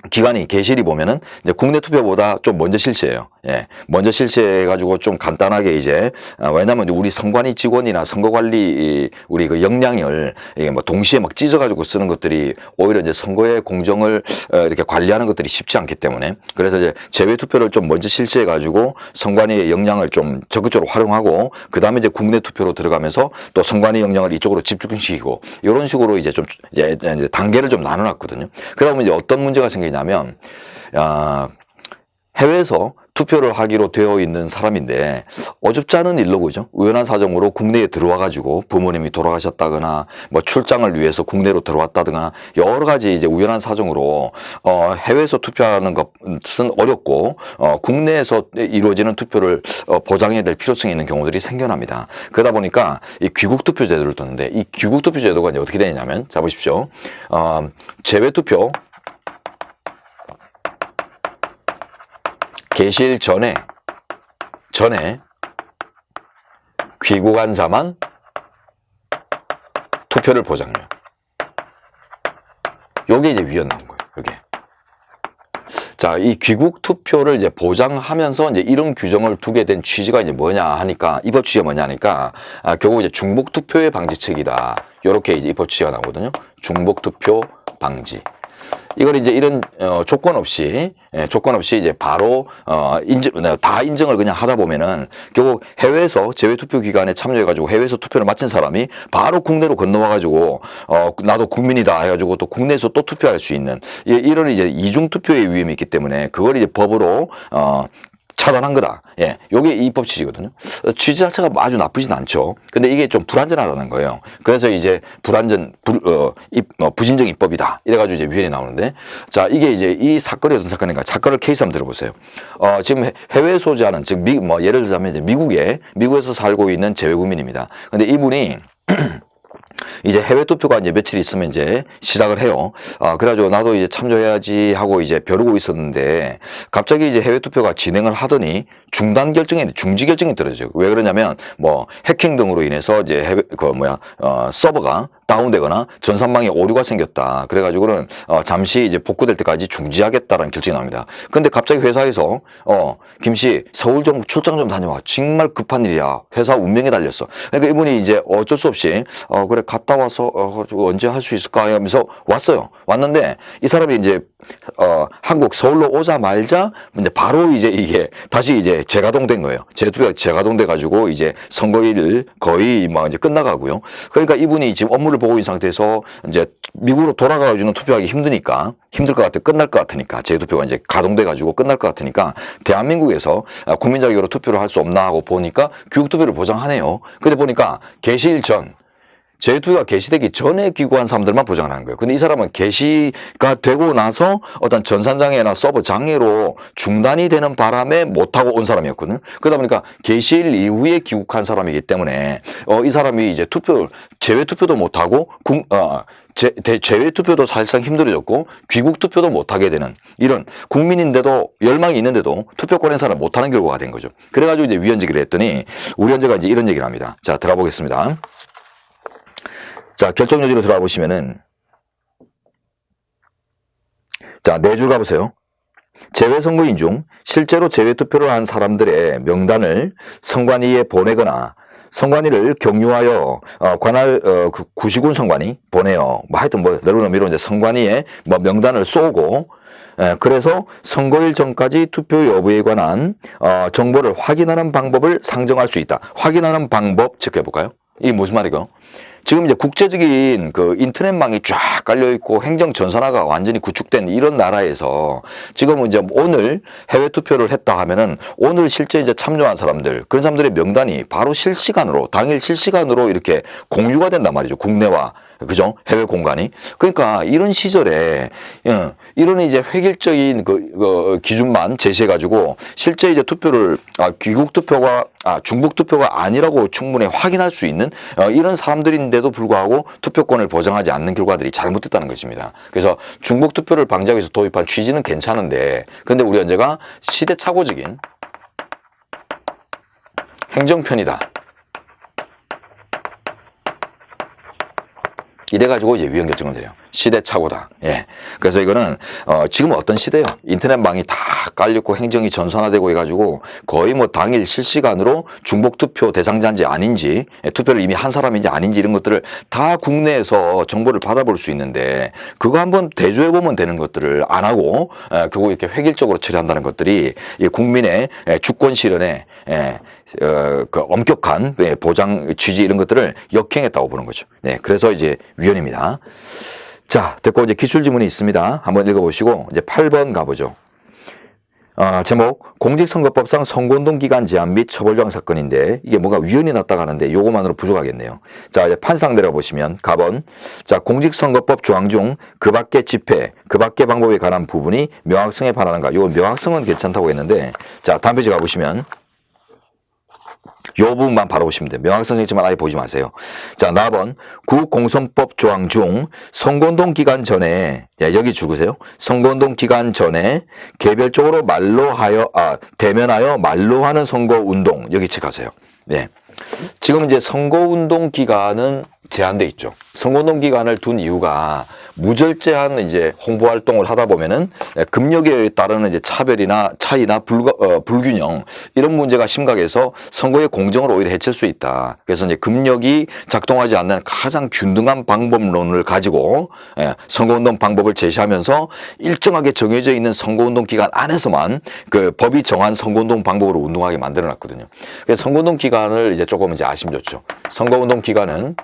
기간이 개시일이 보면은 이제 국내 투표보다 좀 먼저 실시해요. 예. 먼저 실시해가지고 좀 간단하게 이제, 왜냐면 우리 선관위 직원이나 선거관리 우리 그 역량을 이게 뭐 동시에 막 찢어가지고 쓰는 것들이 오히려 이제 선거의 공정을 이렇게 관리하는 것들이 쉽지 않기 때문에 그래서 이제 재외 투표를 좀 먼저 실시해가지고 선관위의 역량을 좀 적극적으로 활용하고 그 다음에 이제 국내 투표로 들어가면서 또 선관위 역량을 이쪽으로 집중시키고 이런 식으로 이제 좀 이제 단계를 좀 나눠놨거든요. 그러다 보면 이제 어떤 문제가 생기냐면, 해외에서 투표를 하기로 되어 있는 사람인데 어줍지 않은 일로 그죠? 우연한 사정으로 국내에 들어와 가지고 부모님이 돌아가셨다거나 뭐 출장을 위해서 국내로 들어왔다거나 여러 가지 이제 우연한 사정으로 해외에서 투표하는 것은 어렵고 국내에서 이루어지는 투표를 보장해야 될 필요성이 있는 경우들이 생겨납니다. 그러다 보니까 이 귀국 투표 제도를 뒀는데 이 귀국 투표 제도가 이제 어떻게 되냐면 자 보십시오. 재외 투표 개시일 전에 귀국한 자만 투표를 보장해요. 요게 이제 위헌 나온 거예요. 요게. 자, 이 귀국 투표를 이제 보장하면서 이제 이런 규정을 두게 된 취지가 이제 뭐냐 하니까, 입법 취지가 뭐냐 하니까, 결국 이제 중복 투표의 방지책이다. 요렇게 이제 입법 취지가 나오거든요. 중복 투표 방지. 이걸 이제 이런 조건 없이 이제 바로 다 인정을 그냥 하다 보면은 결국 해외에서 제외 투표 기간에 참여해 가지고 해외에서 투표를 마친 사람이 바로 국내로 건너와 가지고 나도 국민이다 해 가지고 또 국내에서 또 투표할 수 있는 이런 이제 이중 투표의 위험이 있기 때문에 그걸 이제 법으로 차단한 거다. 예, 요게 입법 취지거든요. 취지 자체가 아주 나쁘진 않죠. 근데 이게 좀 불완전하다는 거예요. 그래서 이제 부진적 입법이다. 이래가지고 이제 위헌이 나오는데, 자, 이게 이제 이 사건이 어떤 사건인가? 사건을 케이스 한번 들어보세요. 지금 해외 소지하는, 즉, 예를 들자면 이제 미국에서 살고 있는 재외국민입니다. 근데 이분이 이제 해외 투표가 이제 며칠 있으면 이제 시작을 해요. 그래가지고 나도 이제 참여해야지 하고 이제 벼르고 있었는데 갑자기 이제 해외 투표가 진행을 하더니 중지 결정이 떨어져요. 왜 그러냐면 해킹 등으로 인해서 이제 서버가 다운되거나 전산망에 오류가 생겼다. 그래가지고는 잠시 이제 복구될 때까지 중지하겠다라는 결정이 나옵니다. 근데 갑자기 회사에서 김씨 서울 좀 출장 좀 다녀와. 정말 급한 일이야. 회사 운명에 달렸어. 그러니까 이분이 이제 어쩔 수 없이 그래 갔다 와서 언제 할 수 있을까 하면서 왔어요. 왔는데 이 사람이 이제 한국 서울로 오자마자 이제 바로 이제 이게 다시 이제 재가동된 거예요. 재투표가 재가동돼 가지고 이제 선거일 거의 막 이제 끝나가고요. 그러니까 이분이 지금 업무를 보고 있는 상태에서 이제 미국으로 돌아가가지고는 투표하기 힘들 것 같아. 끝날 것 같으니까 재투표가 이제 가동돼 가지고 끝날 것 같으니까 대한민국에서 국민 자격으로 투표를 할 수 없나 하고 보니까 귀국 투표를 보장하네요. 근데 보니까 개시일 전 재투표가 개시되기 전에 귀국한 사람들만 보장을 하는 거예요. 근데 이 사람은 개시가 되고 나서 어떤 전산장애나 서버 장애로 중단이 되는 바람에 못하고 온 사람이었거든요. 그러다 보니까 개시일 이후에 귀국한 사람이기 때문에 이 사람이 이제 제외 투표도 못하고 제외 투표도 사실상 힘들어졌고 귀국 투표도 못하게 되는 이런 국민인데도 열망이 있는데도 투표권 행사를 못하는 결과가 된 거죠. 그래가지고 이제 위헌 제기를 했더니 우리 헌재가 이제 이런 얘기를 합니다. 자, 들어가 보겠습니다. 자, 결정 요지로 들어가 보시면은, 자, 네 줄 가보세요. 제외 선거인 중 실제로 제외 투표를 한 사람들의 명단을 선관위에 보내거나 선관위를 경유하여 관할 구시군 선관위 보내요. 하여튼 넓은 의미로 이제 선관위에 명단을 쏘고 그래서 선거일 전까지 투표 여부에 관한 정보를 확인하는 방법을 상정할 수 있다. 확인하는 방법 체크해 볼까요? 이게 무슨 말이고? 지금 이제 국제적인 그 인터넷망이 쫙 깔려있고 행정 전산화가 완전히 구축된 이런 나라에서 지금은 이제 오늘 해외 투표를 했다 하면은 오늘 실제 이제 참여한 사람들, 그런 사람들의 명단이 바로 당일 실시간으로 이렇게 공유가 된단 말이죠. 국내와 그죠? 해외 공간이. 그러니까 이런 시절에 이런 이제 획일적인 그 기준만 제시해가지고 실제 이제 투표를 귀국 투표가 중복 투표가 아니라고 충분히 확인할 수 있는 이런 사람들인데도 불구하고 투표권을 보장하지 않는 결과들이 잘못됐다는 것입니다. 그래서 중복 투표를 방지하기 위해서 도입한 취지는 괜찮은데, 근데 우리 헌재가 시대착오적인 행정편이다. 이래가지고 이제 위헌 결정을 내려요. 시대착오다. 예. 그래서 이거는, 지금 어떤 시대예요? 인터넷망이 다 깔렸고 행정이 전산화되고 해가지고 거의 당일 실시간으로 중복투표 대상자인지 아닌지, 투표를 이미 한 사람인지 아닌지 이런 것들을 다 국내에서 정보를 받아볼 수 있는데 그거 한번 대조해보면 되는 것들을 안 하고, 결국 이렇게 획일적으로 처리한다는 것들이 국민의 주권 실현에, 그 엄격한 보장 취지 이런 것들을 역행했다고 보는 거죠. 네, 그래서 이제 위헌입니다. 자, 됐고 이제 기출 지문이 있습니다. 한번 읽어보시고 이제 8번 가보죠. 제목 공직선거법상 선거운동 기간 제한 및 처벌 조항 사건인데 이게 뭔가 위헌이 났다고 하는데 요거만으로 부족하겠네요. 자, 이제 판상 내려보시면 가번. 자, 공직선거법 조항 중 그 밖의 집회, 그 밖의 방법에 관한 부분이 명확성에 반하는가. 요 명확성은 괜찮다고 했는데, 자, 다음 페이지 가보시면 요 부분만 바로 보시면 돼요. 명확성 있지만 아예 보지 마세요. 자, 4번. 국공선법 조항 중 선거운동 기간 전에, 여기 죽으세요. 선거운동 기간 전에 개별적으로 대면하여 말로 하는 선거운동, 여기 체크하세요. 네. 지금 이제 선거운동 기간은 제한돼 있죠. 선거운동 기간을 둔 이유가 무절제한 이제 홍보 활동을 하다 보면은 금력에 따르는 이제 차별이나 차이나 불균형 이런 문제가 심각해서 선거의 공정을 오히려 해칠 수 있다. 그래서 이제 금력이 작동하지 않는 가장 균등한 방법론을 가지고 선거운동 방법을 제시하면서 일정하게 정해져 있는 선거운동 기간 안에서만 그 법이 정한 선거운동 방법으로 운동하게 만들어놨거든요. 그래서 선거운동 기간을 이제 조금 이제 아시면 좋죠. 선거운동 기간은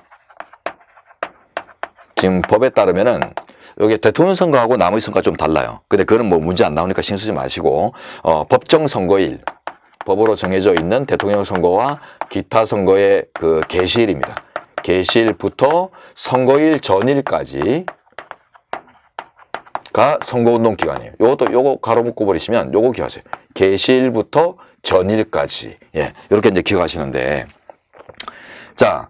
지금 법에 따르면은 여기 대통령 선거하고 나머지 선거가 좀 달라요. 근데 그거는 뭐 문제 안 나오니까 신경 쓰지 마시고 법정 선거일, 법으로 정해져 있는 대통령 선거와 기타 선거의 그 개시일입니다. 개시일부터 선거일 전일까지가 선거운동 기간이에요. 요거 가로 묶고 버리시면 요거 기억하세요. 개시일부터 전일까지. 예, 이렇게 이제 기억하시는데, 자,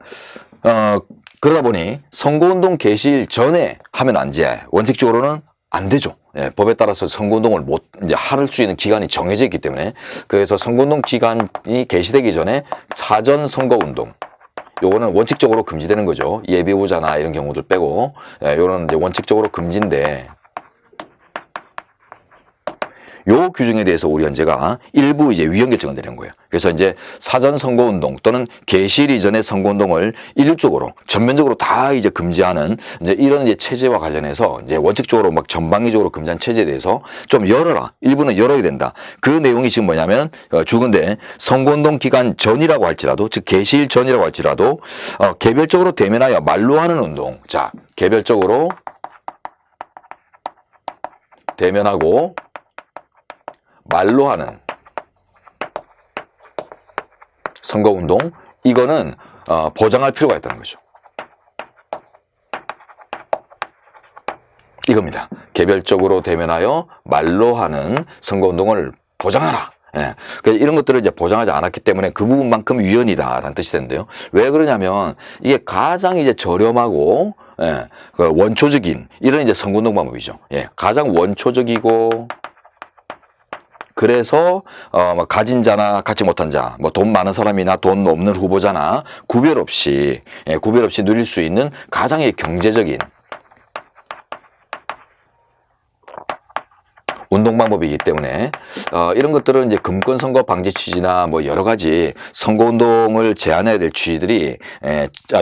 그러다 보니 선거운동 개시일 전에 하면 안 돼. 원칙적으로는 안 되죠. 예, 법에 따라서 선거운동을 이제 할 수 있는 기간이 정해져 있기 때문에. 그래서 선거운동 기간이 개시되기 전에 사전 선거운동, 요거는 원칙적으로 금지되는 거죠. 예비후보자나 이런 경우들 빼고, 예, 요런 이제 원칙적으로 금지인데, 요 규정에 대해서 우리 헌재가 일부 이제 위헌 결정을 내린 거예요. 그래서 이제 사전 선거운동 또는 개시일 이전의 선거운동을 일률적으로 전면적으로 다 이제 금지하는 이제 이런 이제 체제와 관련해서 이제 원칙적으로 막 전방위적으로 금지한 체제에 대해서 좀 열어라. 일부는 열어야 된다. 그 내용이 지금 뭐냐면 주건데 선거운동 기간 전이라고 할지라도 즉 개시일 전이라고 할지라도 개별적으로 대면하여 말로 하는 운동. 자, 개별적으로 대면하고 말로 하는 선거운동, 이거는 보장할 필요가 있다는 거죠. 이겁니다. 개별적으로 대면하여 말로 하는 선거운동을 보장하라. 예. 그래서 이런 것들을 이제 보장하지 않았기 때문에 그 부분만큼 위헌이다라는 뜻이 되는데요. 왜 그러냐면 이게 가장 이제 저렴하고 예, 그 원초적인 이런 이제 선거운동 방법이죠. 예, 가장 원초적이고 그래서 뭐 가진 자나 갖지 못한 자, 뭐 돈 많은 사람이나 돈 없는 후보자나 구별 없이 누릴 수 있는 가장의 경제적인 운동 방법이기 때문에 이런 것들은 이제 금권 선거 방지 취지나 뭐 여러 가지 선거 운동을 제한해야 될 취지들이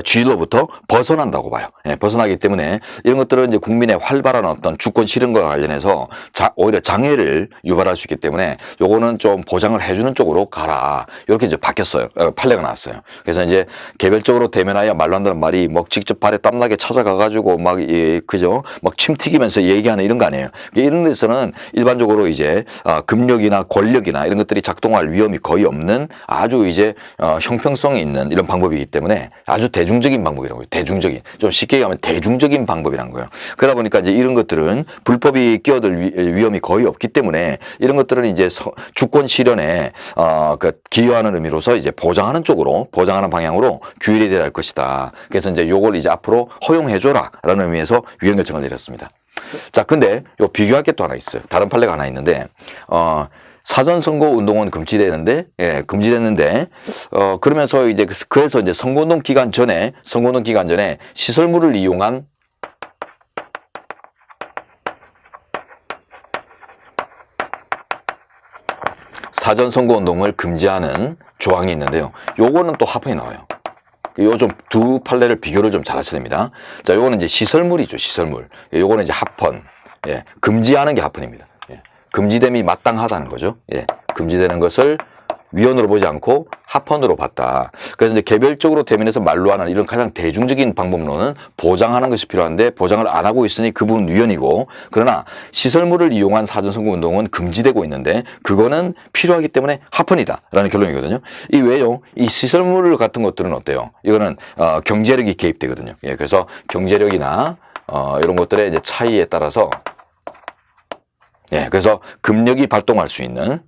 취지로부터 벗어난다고 봐요. 벗어나기 때문에 이런 것들은 이제 국민의 활발한 어떤 주권 실현과 관련해서 오히려 장애를 유발할 수 있기 때문에 요거는 좀 보장을 해주는 쪽으로 가라. 이렇게 이제 바뀌었어요. 판례가 나왔어요. 그래서 이제 개별적으로 대면하여 말로 한다는 말이 뭐 직접 발에 땀나게 찾아가가지고 막 그죠? 막 침 튀기면서 얘기하는 이런 거 아니에요. 이런 데서는 일반적으로 이제 금력이나 권력이나 이런 것들이 작동할 위험이 거의 없는 아주 이제 형평성이 있는 이런 방법이기 때문에 아주 대중적인 방법이라고 해요. 대중적인. 좀 쉽게 얘기하면 대중적인 방법이라는 거예요. 그러다 보니까 이제 이런 것들은 불법이 끼어들 위험이 거의 없기 때문에 이런 것들은 이제 주권 실현에 기여하는 의미로서 이제 보장하는 쪽으로 보장하는 방향으로 규율이 돼야 할 것이다. 그래서 이제 요걸 이제 앞으로 허용해줘라라는 의미에서 위헌 결정을 내렸습니다. 자, 근데 요 비교할 게 또 하나 있어요. 다른 판례가 하나 있는데, 사전선거 운동은 금지되는데, 그러면서 이제, 그래서 이제 선거운동 기간 전에 시설물을 이용한 사전선거 운동을 금지하는 조항이 있는데요. 요거는 또 합헌이 나와요. 요 좀 두 판례를 비교를 좀 잘 하셔야 됩니다. 자, 요거는 이제 시설물이죠, 시설물. 요거는 이제 합헌. 예, 금지하는 게 합헌입니다. 예, 금지됨이 마땅하다는 거죠. 예, 금지되는 것을 위헌으로 보지 않고 합헌으로 봤다. 그래서 이제 개별적으로 대면해서 말로 하는 이런 가장 대중적인 방법론은 보장하는 것이 필요한데 보장을 안 하고 있으니 그 부분 위헌이고, 그러나 시설물을 이용한 사전선거 운동은 금지되고 있는데 그거는 필요하기 때문에 합헌이다라는 결론이거든요. 이 외에요, 이 시설물 같은 것들은 어때요? 이거는 경제력이 개입되거든요. 예, 그래서 경제력이나 이런 것들의 이제 차이에 따라서 예, 그래서 금력이 발동할 수 있는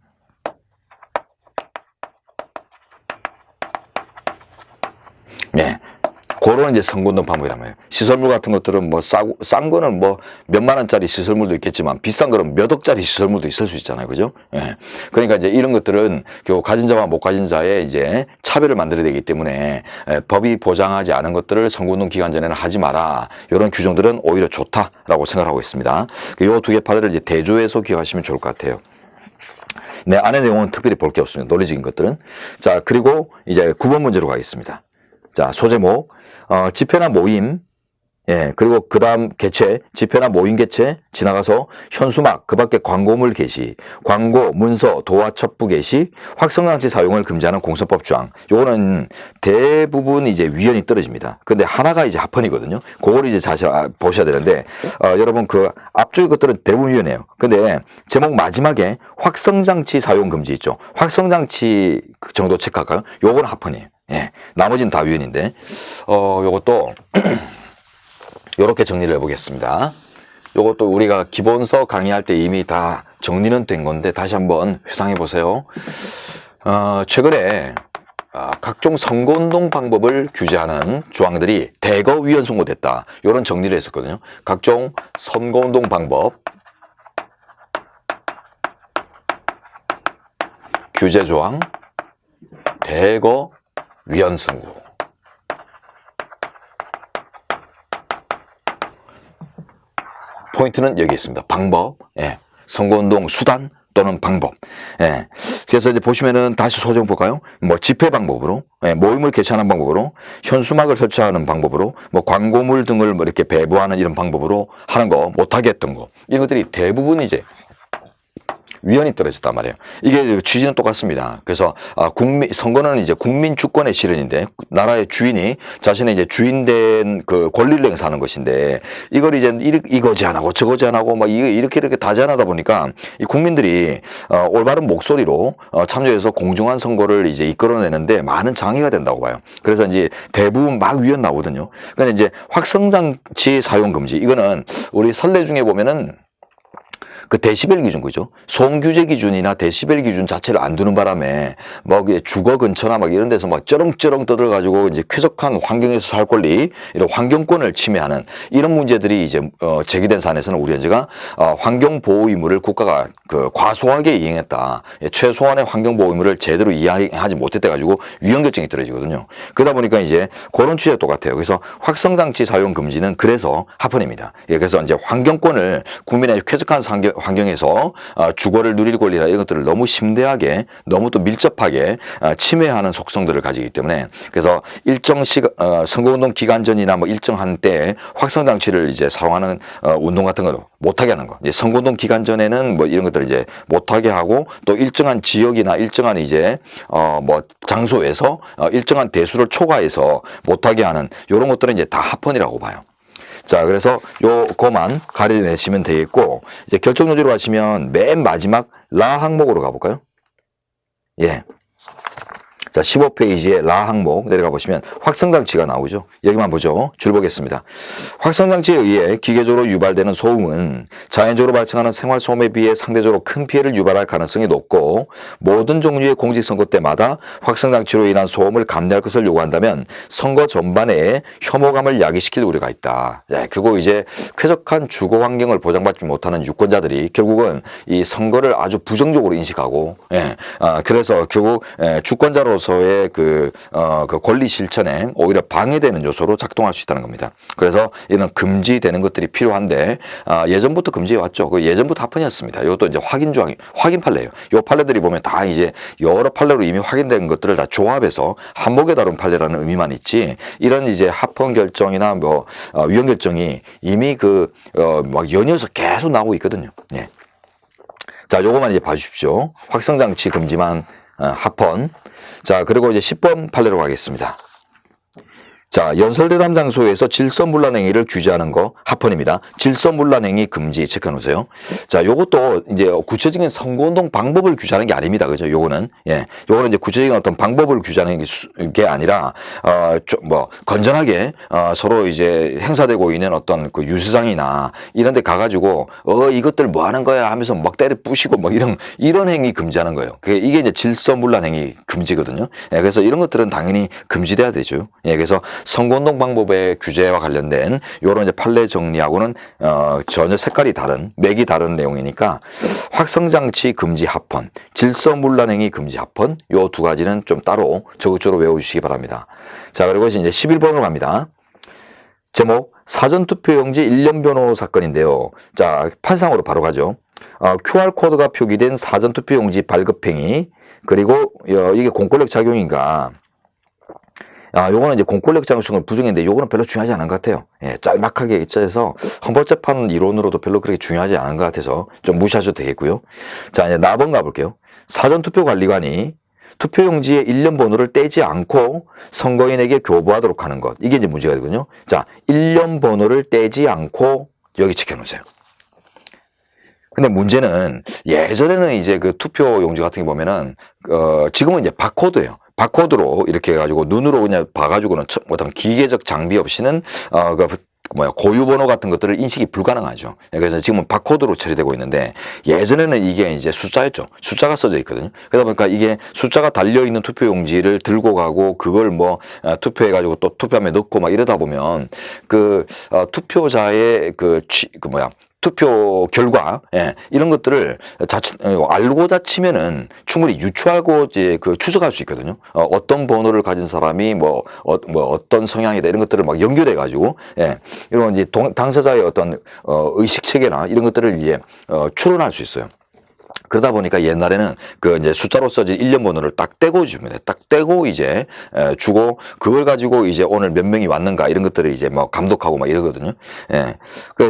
예, 그런 이제 선거운동 방법이란 말이에요. 시설물 같은 것들은 뭐 싼 거는 뭐 몇만 원짜리 시설물도 있겠지만 비싼 거는 몇 억짜리 시설물도 있을 수 있잖아요. 그죠? 예. 그러니까 이제 이런 것들은 그 가진 자와 못 가진 자의 이제 차별을 만들어야 되기 때문에 법이 보장하지 않은 것들을 선거운동 기간 전에는 하지 마라. 이런 규정들은 오히려 좋다라고 생각하고 있습니다. 이 두 개 판례를 이제 대조해서 기억하시면 좋을 것 같아요. 네, 안의 내용은 특별히 볼 게 없습니다. 논리적인 것들은. 자, 그리고 이제 9번 문제로 가겠습니다. 자, 소제목, 집회나 모임, 예, 그리고 그 다음 개최, 집회나 모임 개최, 지나가서 현수막, 그 밖에 광고물 게시, 광고, 문서, 도화, 첩부 게시, 확성장치 사용을 금지하는 공선법 조항. 요거는 대부분 이제 위헌이 떨어집니다. 근데 하나가 이제 합헌이거든요. 그걸 이제 다시 보셔야 되는데, 여러분 그 앞쪽의 것들은 대부분 위헌이에요. 근데 제목 마지막에 확성장치 사용 금지 있죠. 확성장치 정도 체크할까요? 요거는 합헌이에요. 예. 나머지는 다 위헌인데, 요것도, 요렇게 정리를 해보겠습니다. 요것도 우리가 기본서 강의할 때 이미 다 정리는 된 건데 다시 한번 회상해 보세요. 최근에 각종 선거운동 방법을 규제하는 조항들이 대거 위헌 선고됐다. 이런 정리를 했었거든요. 각종 선거운동 방법 규제 조항 대거 위헌 선고. 포인트는 여기 있습니다. 방법, 예. 선거운동 수단 또는 방법. 예. 그래서 이제 보시면은 다시 소정 볼까요? 뭐 집회 방법으로, 예. 모임을 개최하는 방법으로, 현수막을 설치하는 방법으로, 뭐 광고물 등을 뭐 이렇게 배부하는 이런 방법으로 하는 거, 못하게 했던 거. 이런 것들이 대부분 이제 위헌이 떨어졌단 말이에요. 이게 취지는 똑같습니다. 그래서 선거는 이제 국민 주권의 실현인데 나라의 주인이 자신의 이제 주인된 그 권리를 행사하는 것인데 이걸 이제 이거지 안 하고 저거지 안 하고 막 이렇게 다 제한하다 보니까 이 국민들이 올바른 목소리로 참여해서 공정한 선거를 이제 이끌어내는데 많은 장애가 된다고 봐요. 그래서 이제 대부분 막 위헌 나오거든요. 그러니까 이제 확성장치 사용 금지 이거는 우리 선례 중에 보면은 그 데시벨 기준 그죠? 소음 규제 기준이나 데시벨 기준 자체를 안 두는 바람에 뭐 주거 근처나 막 이런 데서 막 쩌렁쩌렁 떠들어가지고 이제 쾌적한 환경에서 살 권리, 이런 환경권을 침해하는 이런 문제들이 이제 제기된 사안에서는 우리 현재가 환경 보호 의무를 국가가 그 과소하게 이행했다. 최소한의 환경 보호 의무를 제대로 이행하지 못했대 가지고 위헌 결정이 떨어지거든요. 그러다 보니까 이제 그런 취지가 똑같아요. 그래서 확성장치 사용 금지는 그래서 합헌입니다. 그래서 이제 환경권을 국민의 쾌적한 환경에서 주거를 누릴 권리나 이런 것들을 너무 심대하게 너무 또 밀접하게 침해하는 속성들을 가지기 때문에 그래서 일정 선거운동 기간 전이나 뭐 일정한 때에 확성장치를 이제 사용하는 운동 같은 거 못하게 하는 거. 이제 선거운동 기간 전에는 뭐 이런 것들을 이제 못하게 하고 또 일정한 지역이나 일정한 이제 뭐 장소에서 일정한 대수를 초과해서 못하게 하는 이런 것들은 이제 다 합헌이라고 봐요. 자, 그래서 요거만 가려내시면 되겠고, 이제 결정 노지로 가시면 맨 마지막 라 항목으로 가볼까요? 예. 자, 15페이지에 라 항목 내려가 보시면 확성장치가 나오죠. 여기만 보죠. 줄 보겠습니다. 확성장치에 의해 기계적으로 유발되는 소음은 자연적으로 발생하는 생활소음에 비해 상대적으로 큰 피해를 유발할 가능성이 높고 모든 종류의 공직선거 때마다 확성장치로 인한 소음을 감내할 것을 요구한다면 선거 전반에 혐오감을 야기시킬 우려가 있다. 예, 그리고 이제 쾌적한 주거 환경을 보장받지 못하는 유권자들이 결국은 이 선거를 아주 부정적으로 인식하고, 예, 그래서 결국 주권자로서 서의 그 권리 실천에 오히려 방해되는 요소로 작동할 수 있다는 겁니다. 그래서 이런 금지되는 것들이 필요한데 예전부터 금지해 왔죠. 그 예전부터 합헌이었습니다. 이것도 이제 확인 판례예요. 이 판례들이 보면 다 이제 여러 판례로 이미 확인된 것들을 다 조합해서 한목에 다룬 판례라는 의미만 있지 이런 이제 합헌 결정이나 뭐 위헌 결정이 이미 막 연이어서 계속 나오고 있거든요. 예. 자, 요거만 이제 봐주십시오. 확성장치 금지만 합헌. 자, 그리고 이제 10번 판례로 가겠습니다. 자, 연설대담 장소에서 질서문란 행위를 규제하는 거 합헌입니다. 질서문란 행위 금지 체크해 놓으세요. 자, 요것도 이제 구체적인 선거운동 방법을 규제하는 게 아닙니다. 그죠? 요거는. 예. 요거는 이제 구체적인 어떤 방법을 규제하는 게 아니라, 뭐, 건전하게, 서로 이제 행사되고 있는 어떤 그 유세장이나 이런 데 가가지고, 이것들 뭐 하는 거야 하면서 막 때려 부시고 뭐 이런 행위 금지하는 거예요. 이게 이제 질서문란 행위 금지거든요. 예. 그래서 이런 것들은 당연히 금지돼야 되죠. 예. 그래서 선거운동 방법의 규제와 관련된 요런 이제 판례 정리하고는 전혀 색깔이 다른, 맥이 다른 내용이니까 확성장치 금지 합헌, 질서문란행위 금지 합헌 요 두 가지는 좀 따로 적극적으로 외워주시기 바랍니다. 자, 그리고 이제 11번으로 갑니다. 제목 사전투표용지 1년 변호 사건인데요. 자, 판상으로 바로 가죠. QR코드가 표기된 사전투표용지 발급행위, 그리고 이게 공권력 작용인가. 요거는 이제 공권력 작용성을 부정했는데 요거는 별로 중요하지 않은 것 같아요. 예, 짤막하게 짜서 헌법재판 이론으로도 별로 그렇게 중요하지 않은 것 같아서 좀 무시하셔도 되겠고요. 자, 이제 4번 가볼게요. 사전투표관리관이 투표용지의 1년 번호를 떼지 않고 선거인에게 교부하도록 하는 것. 이게 이제 문제가 되거든요. 자, 1년 번호를 떼지 않고 여기 지켜놓으세요. 근데 문제는 예전에는 이제 그 투표용지 같은 게 보면은, 지금은 이제 바코드예요. 바코드로 이렇게 해가지고 눈으로 그냥 봐가지고는 어떤 기계적 장비 없이는, 고유번호 같은 것들을 인식이 불가능하죠. 그래서 지금은 바코드로 처리되고 있는데 예전에는 이게 이제 숫자였죠. 숫자가 써져 있거든요. 그러다 보니까 이게 숫자가 달려있는 투표용지를 들고 가고 그걸 투표해가지고 또 투표함에 넣고 막 이러다 보면 투표자의 투표 결과, 예, 이런 것들을 알고 자치면은 충분히 유추하고 이제 추적할 수 있거든요. 어떤 번호를 가진 사람이 어떤 성향이다 이런 것들을 막 연결해 가지고, 예, 이런 이제 당사자의 어떤 의식 체계나 이런 것들을 이제 추론할 수 있어요. 그러다 보니까 옛날에는 이제 숫자로 써진 1년 번호를 딱 떼고 줍니다. 딱 떼고 이제 주고 그걸 가지고 이제 오늘 몇 명이 왔는가 이런 것들을 이제 감독하고 막 이러거든요. 예.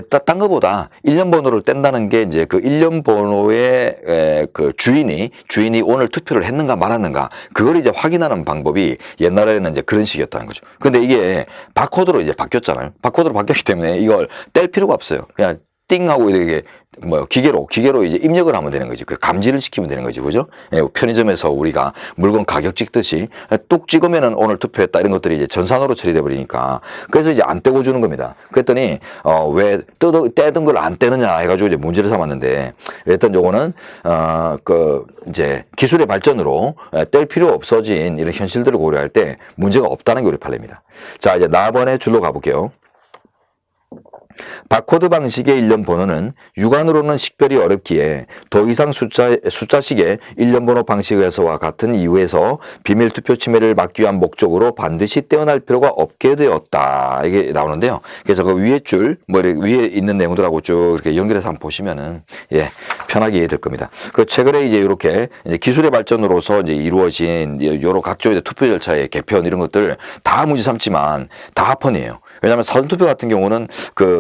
딴 거보다 1년 번호를 뗀다는 게 이제 그 1년 번호의 주인이 오늘 투표를 했는가 말았는가 그걸 이제 확인하는 방법이 옛날에는 이제 그런 식이었다는 거죠. 근데 이게 바코드로 이제 바뀌었잖아요. 바코드로 바뀌었기 때문에 이걸 뗄 필요가 없어요. 그냥 띵 하고 이렇게 기계로 이제 입력을 하면 되는 거지. 감지를 시키면 되는 거지. 그죠? 예, 편의점에서 우리가 물건 가격 찍듯이 뚝 찍으면은 오늘 투표했다 이런 것들이 이제 전산으로 처리돼 버리니까 그래서 이제 안 떼고 주는 겁니다. 그랬더니 왜 떼던 걸 안 떼느냐 해가지고 이제 문제를 삼았는데 일단 요거는 이제 기술의 발전으로 뗄 필요 없어진 이런 현실들을 고려할 때 문제가 없다는 게 우리 판례입니다. 자, 이제 4번의 줄로 가볼게요. 바코드 방식의 1년 번호는 육안으로는 식별이 어렵기에 더 이상 숫자식의 1년 번호 방식에서와 같은 이유에서 비밀 투표 침해를 막기 위한 목적으로 반드시 떼어날 필요가 없게 되었다. 이게 나오는데요. 그래서 그 위에 줄, 위에 있는 내용들하고 쭉 이렇게 연결해서 한번 보시면은, 예, 편하게 이해될 겁니다. 최근에 이제 이렇게 기술의 발전으로서 이제 이루어진 여러 각종의 투표 절차의 개편 이런 것들 다 문제 삼지만 다 합헌이에요. 왜냐하면 사전투표 같은 경우는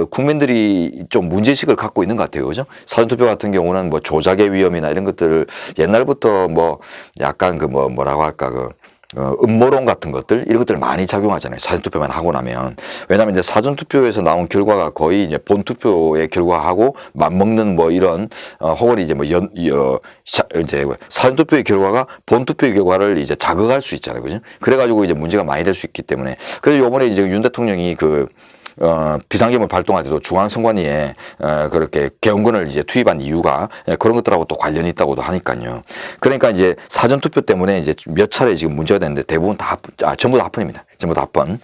국민들이 좀 문제의식을 갖고 있는 것 같아요. 그죠? 사전투표 같은 경우는 조작의 위험이나 이런 것들 옛날부터 약간 뭐라고 할까, 음모론 같은 것들 이런 것들 많이 작용하잖아요. 사전투표만 하고 나면. 왜냐하면 이제 사전투표에서 나온 결과가 거의 이제 본투표의 결과하고 맞먹는 이런 혹은 이제 이제 사전투표의 결과가 본투표의 결과를 이제 자극할 수 있잖아요. 그죠? 그래가지고 이제 문제가 많이 될 수 있기 때문에. 그래서 요번에 이제 윤 대통령이 비상계엄을 발동할 때도 중앙선관위에 그렇게 개헌군을 이제 투입한 이유가 그런 것들하고 또 관련이 있다고도 하니까요. 그러니까 이제 사전투표 때문에 이제 몇 차례 지금 문제가 됐는데 대부분 전부 다 합헌입니다. 전부 다 합헌.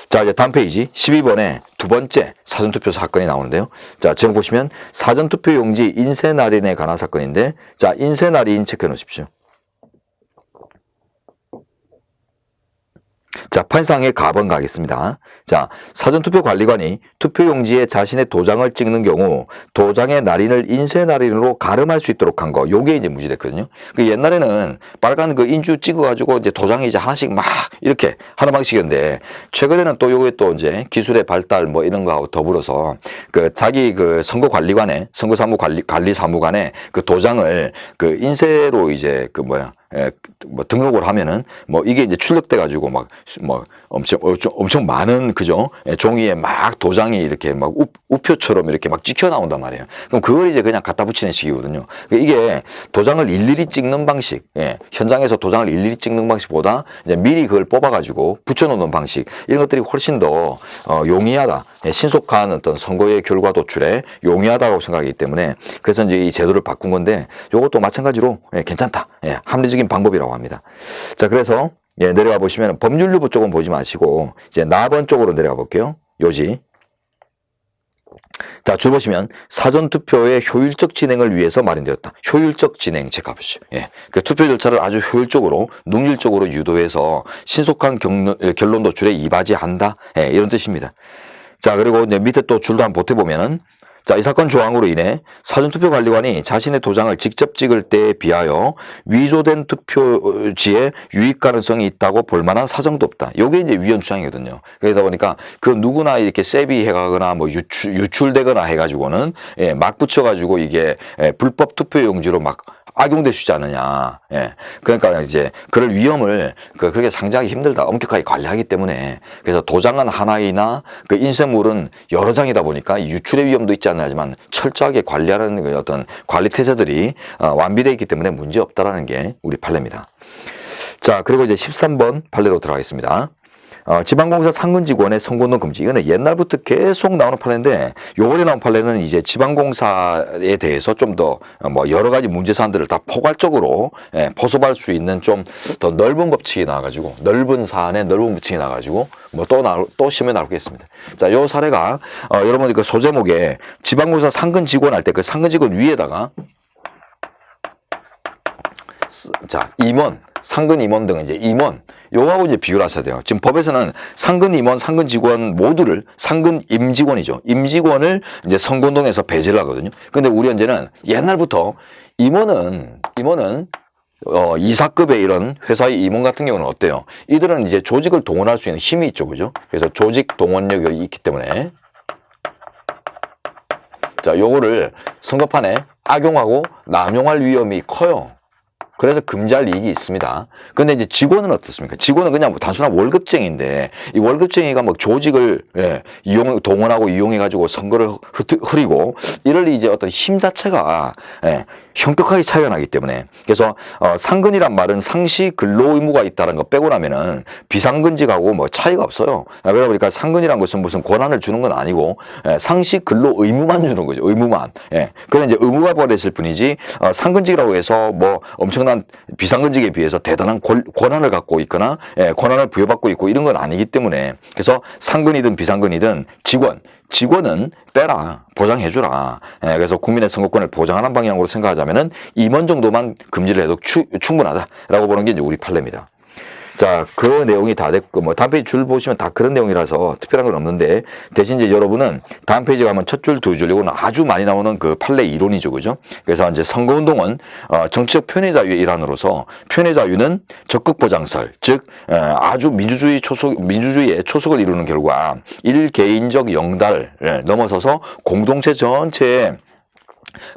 자, 이제 다음 페이지 12번에 두 번째 사전투표 사건이 나오는데요. 자, 지금 보시면 사전투표 용지 인쇄 날인에 관한 사건인데, 자, 인쇄 날인 체크해 놓으십시오. 자, 판상의 가번 가겠습니다. 자, 사전투표 관리관이 투표용지에 자신의 도장을 찍는 경우 도장의 날인을 인쇄 날인으로 가름할 수 있도록 한 거, 요게 이제 문제됐거든요. 옛날에는 빨간 인주 찍어가지고 이제 도장이 이제 하나씩 막 이렇게 하는 방식이었는데 최근에는 또 요게 또 이제 기술의 발달 이런 거하고 더불어서 자기 선거관리관에 선거사무관에 도장을 인쇄로 이제 등록을 하면은 이게 이제 출력돼 가지고 엄청 많은 종이에 막 도장이 이렇게 우표처럼 이렇게 찍혀 나온단 말이에요. 그럼 그걸 이제 그냥 갖다 붙이는 식이거든요. 이게 도장을 일일이 찍는 방식, 예, 현장에서 도장을 일일이 찍는 방식보다 이제 미리 그걸 뽑아 가지고 붙여 놓는 방식, 이런 것들이 훨씬 더 용이하다. 예, 신속한 어떤 선거의 결과 도출에 용이하다고 생각하기 때문에 그래서 이제 이 제도를 바꾼 건데, 이것도 마찬가지로 괜찮다. 예, 합리적인 방법이라고 합니다. 자, 그래서 예, 내려가 보시면 법률유보 쪽은 보지 마시고 이제 나번 쪽으로 내려가 볼게요. 요지. 자, 줄 보시면 사전투표의 효율적 진행을 위해서 마련되었다. 효율적 진행 체크하십시오. 예, 그 투표 절차를 아주 효율적으로 능률적으로 유도해서 신속한 결론 도출에 이바지한다. 예, 이런 뜻입니다. 자, 그리고 이제 밑에 또 줄도 한번 보태보면은 자, 이 사건 조항으로 인해 사전투표관리관이 자신의 도장을 직접 찍을 때에 비하여 위조된 투표지에 유익 가능성이 있다고 볼 만한 사정도 없다. 요게 이제 위헌 주장이거든요. 그러다 보니까 그 누구나 이렇게 세비해가거나 뭐 유출되거나 해가지고는 예, 막 붙여가지고 이게 예, 불법 투표용지로 막 악용될 수 있지 않느냐. 예. 그러니까 이제 그럴 위험을 그렇게 상정하기 힘들다. 엄격하게 관리하기 때문에. 그래서 도장은 하나이나 그 인쇄물은 여러 장이다 보니까 유출의 위험도 있지 않나 하지만 철저하게 관리하는 그 어떤 관리 태세들이 완비되어 있기 때문에 문제 없다라는 게 우리 판례입니다. 자, 그리고 이제 13번 판례로 들어가겠습니다. 지방공사 상근직원의 선거운동 금지. 이거는 옛날부터 계속 나오는 판례인데 요번에 나온 판례는 이제 지방공사에 대해서 좀 더 뭐 여러 가지 문제 사안들을 다 포괄적으로 포섭할 수 있는 좀 더 넓은 법칙이 나와가지고 넓은 사안에 넓은 법칙이 나와가지고 뭐 또 시험에 나오겠습니다. 자, 요 사례가 여러분이 그 소제목에 지방공사 상근직원 할 때 그 상근직원 위에다가 자, 임원, 상근 임원 등은 이제 임원 요거하고 이제 비교를 하셔야 돼요. 지금 법에서는 상근 임원, 상근 직원 모두를 상근 임직원이죠. 임직원을 이제 선거운동에서 배제를 하거든요. 근데 우리 현재는 옛날부터 임원은 이사급의 이런 회사의 임원 같은 경우는 어때요? 이들은 이제 조직을 동원할 수 있는 힘이 있죠. 그죠? 그래서 조직 동원력이 있기 때문에 자, 요거를 선거판에 악용하고 남용할 위험이 커요. 그래서 금지할 이익이 있습니다. 근데 이제 직원은 어떻습니까? 직원은 그냥 뭐 단순한 월급쟁이인데 이 월급쟁이가 뭐 조직을 동원하고 이용해가지고 선거를 흐리고 이럴 이제 어떤 힘 자체가 현격하게 차이가 나기 때문에 그래서 상근이란 말은 상시 근로 의무가 있다는 거 빼고 나면은 비상근직하고 뭐 차이가 없어요. 그러다 보니까 상근이란 것은 무슨 권한을 주는 건 아니고 상시 근로 의무만 주는 거죠. 의무만. 그래 이제 의무가 버렸을 뿐이지 상근직이라고 해서 뭐 엄청난 비상근직에 비해서 대단한 권한을 갖고 있거나 권한을 부여받고 있고 이런 건 아니기 때문에 그래서 상근이든 비상근이든 직원은 빼라, 보장해주라. 그래서 국민의 선거권을 보장하는 방향으로 생각하자면은 임원 정도만 금지를 해도 충분하다라고 보는 게 이제 우리 판례입니다. 자, 그 내용이 다 됐고, 뭐, 다음 페이지 줄 보시면 다 그런 내용이라서 특별한 건 없는데, 대신 이제 여러분은 다음 페이지 가면 첫 줄, 두 줄, 이거는 아주 많이 나오는 그 판례 이론이죠. 그죠? 그래서 이제 선거운동은, 정치적 표현의 자유의 일환으로서, 표현의 자유는 적극 보장설, 즉, 아주 민주주의의 초석을 이루는 결과, 일개인적 영달을 넘어서서 공동체 전체에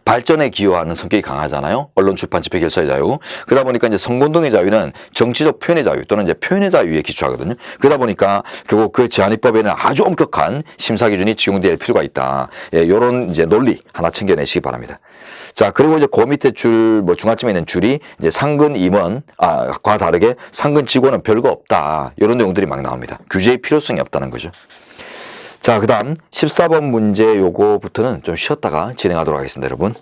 발전에 기여하는 성격이 강하잖아요. 언론, 출판, 집회, 결사의 자유. 그러다 보니까 이제 선거운동의 자유는 정치적 표현의 자유 또는 이제 표현의 자유에 기초하거든요. 그러다 보니까 결국 그 제한입법에는 아주 엄격한 심사 기준이 적용될 필요가 있다. 요런 이제 논리 하나 챙겨내시기 바랍니다. 자, 그리고 이제 그 밑에 줄, 뭐 중간쯤에 있는 줄이 이제 상근 임원과 다르게 상근 직원은 별거 없다. 이런 내용들이 막 나옵니다. 규제의 필요성이 없다는 거죠. 자, 그 다음 14번 문제 요거부터는 좀 쉬었다가 진행하도록 하겠습니다, 여러분.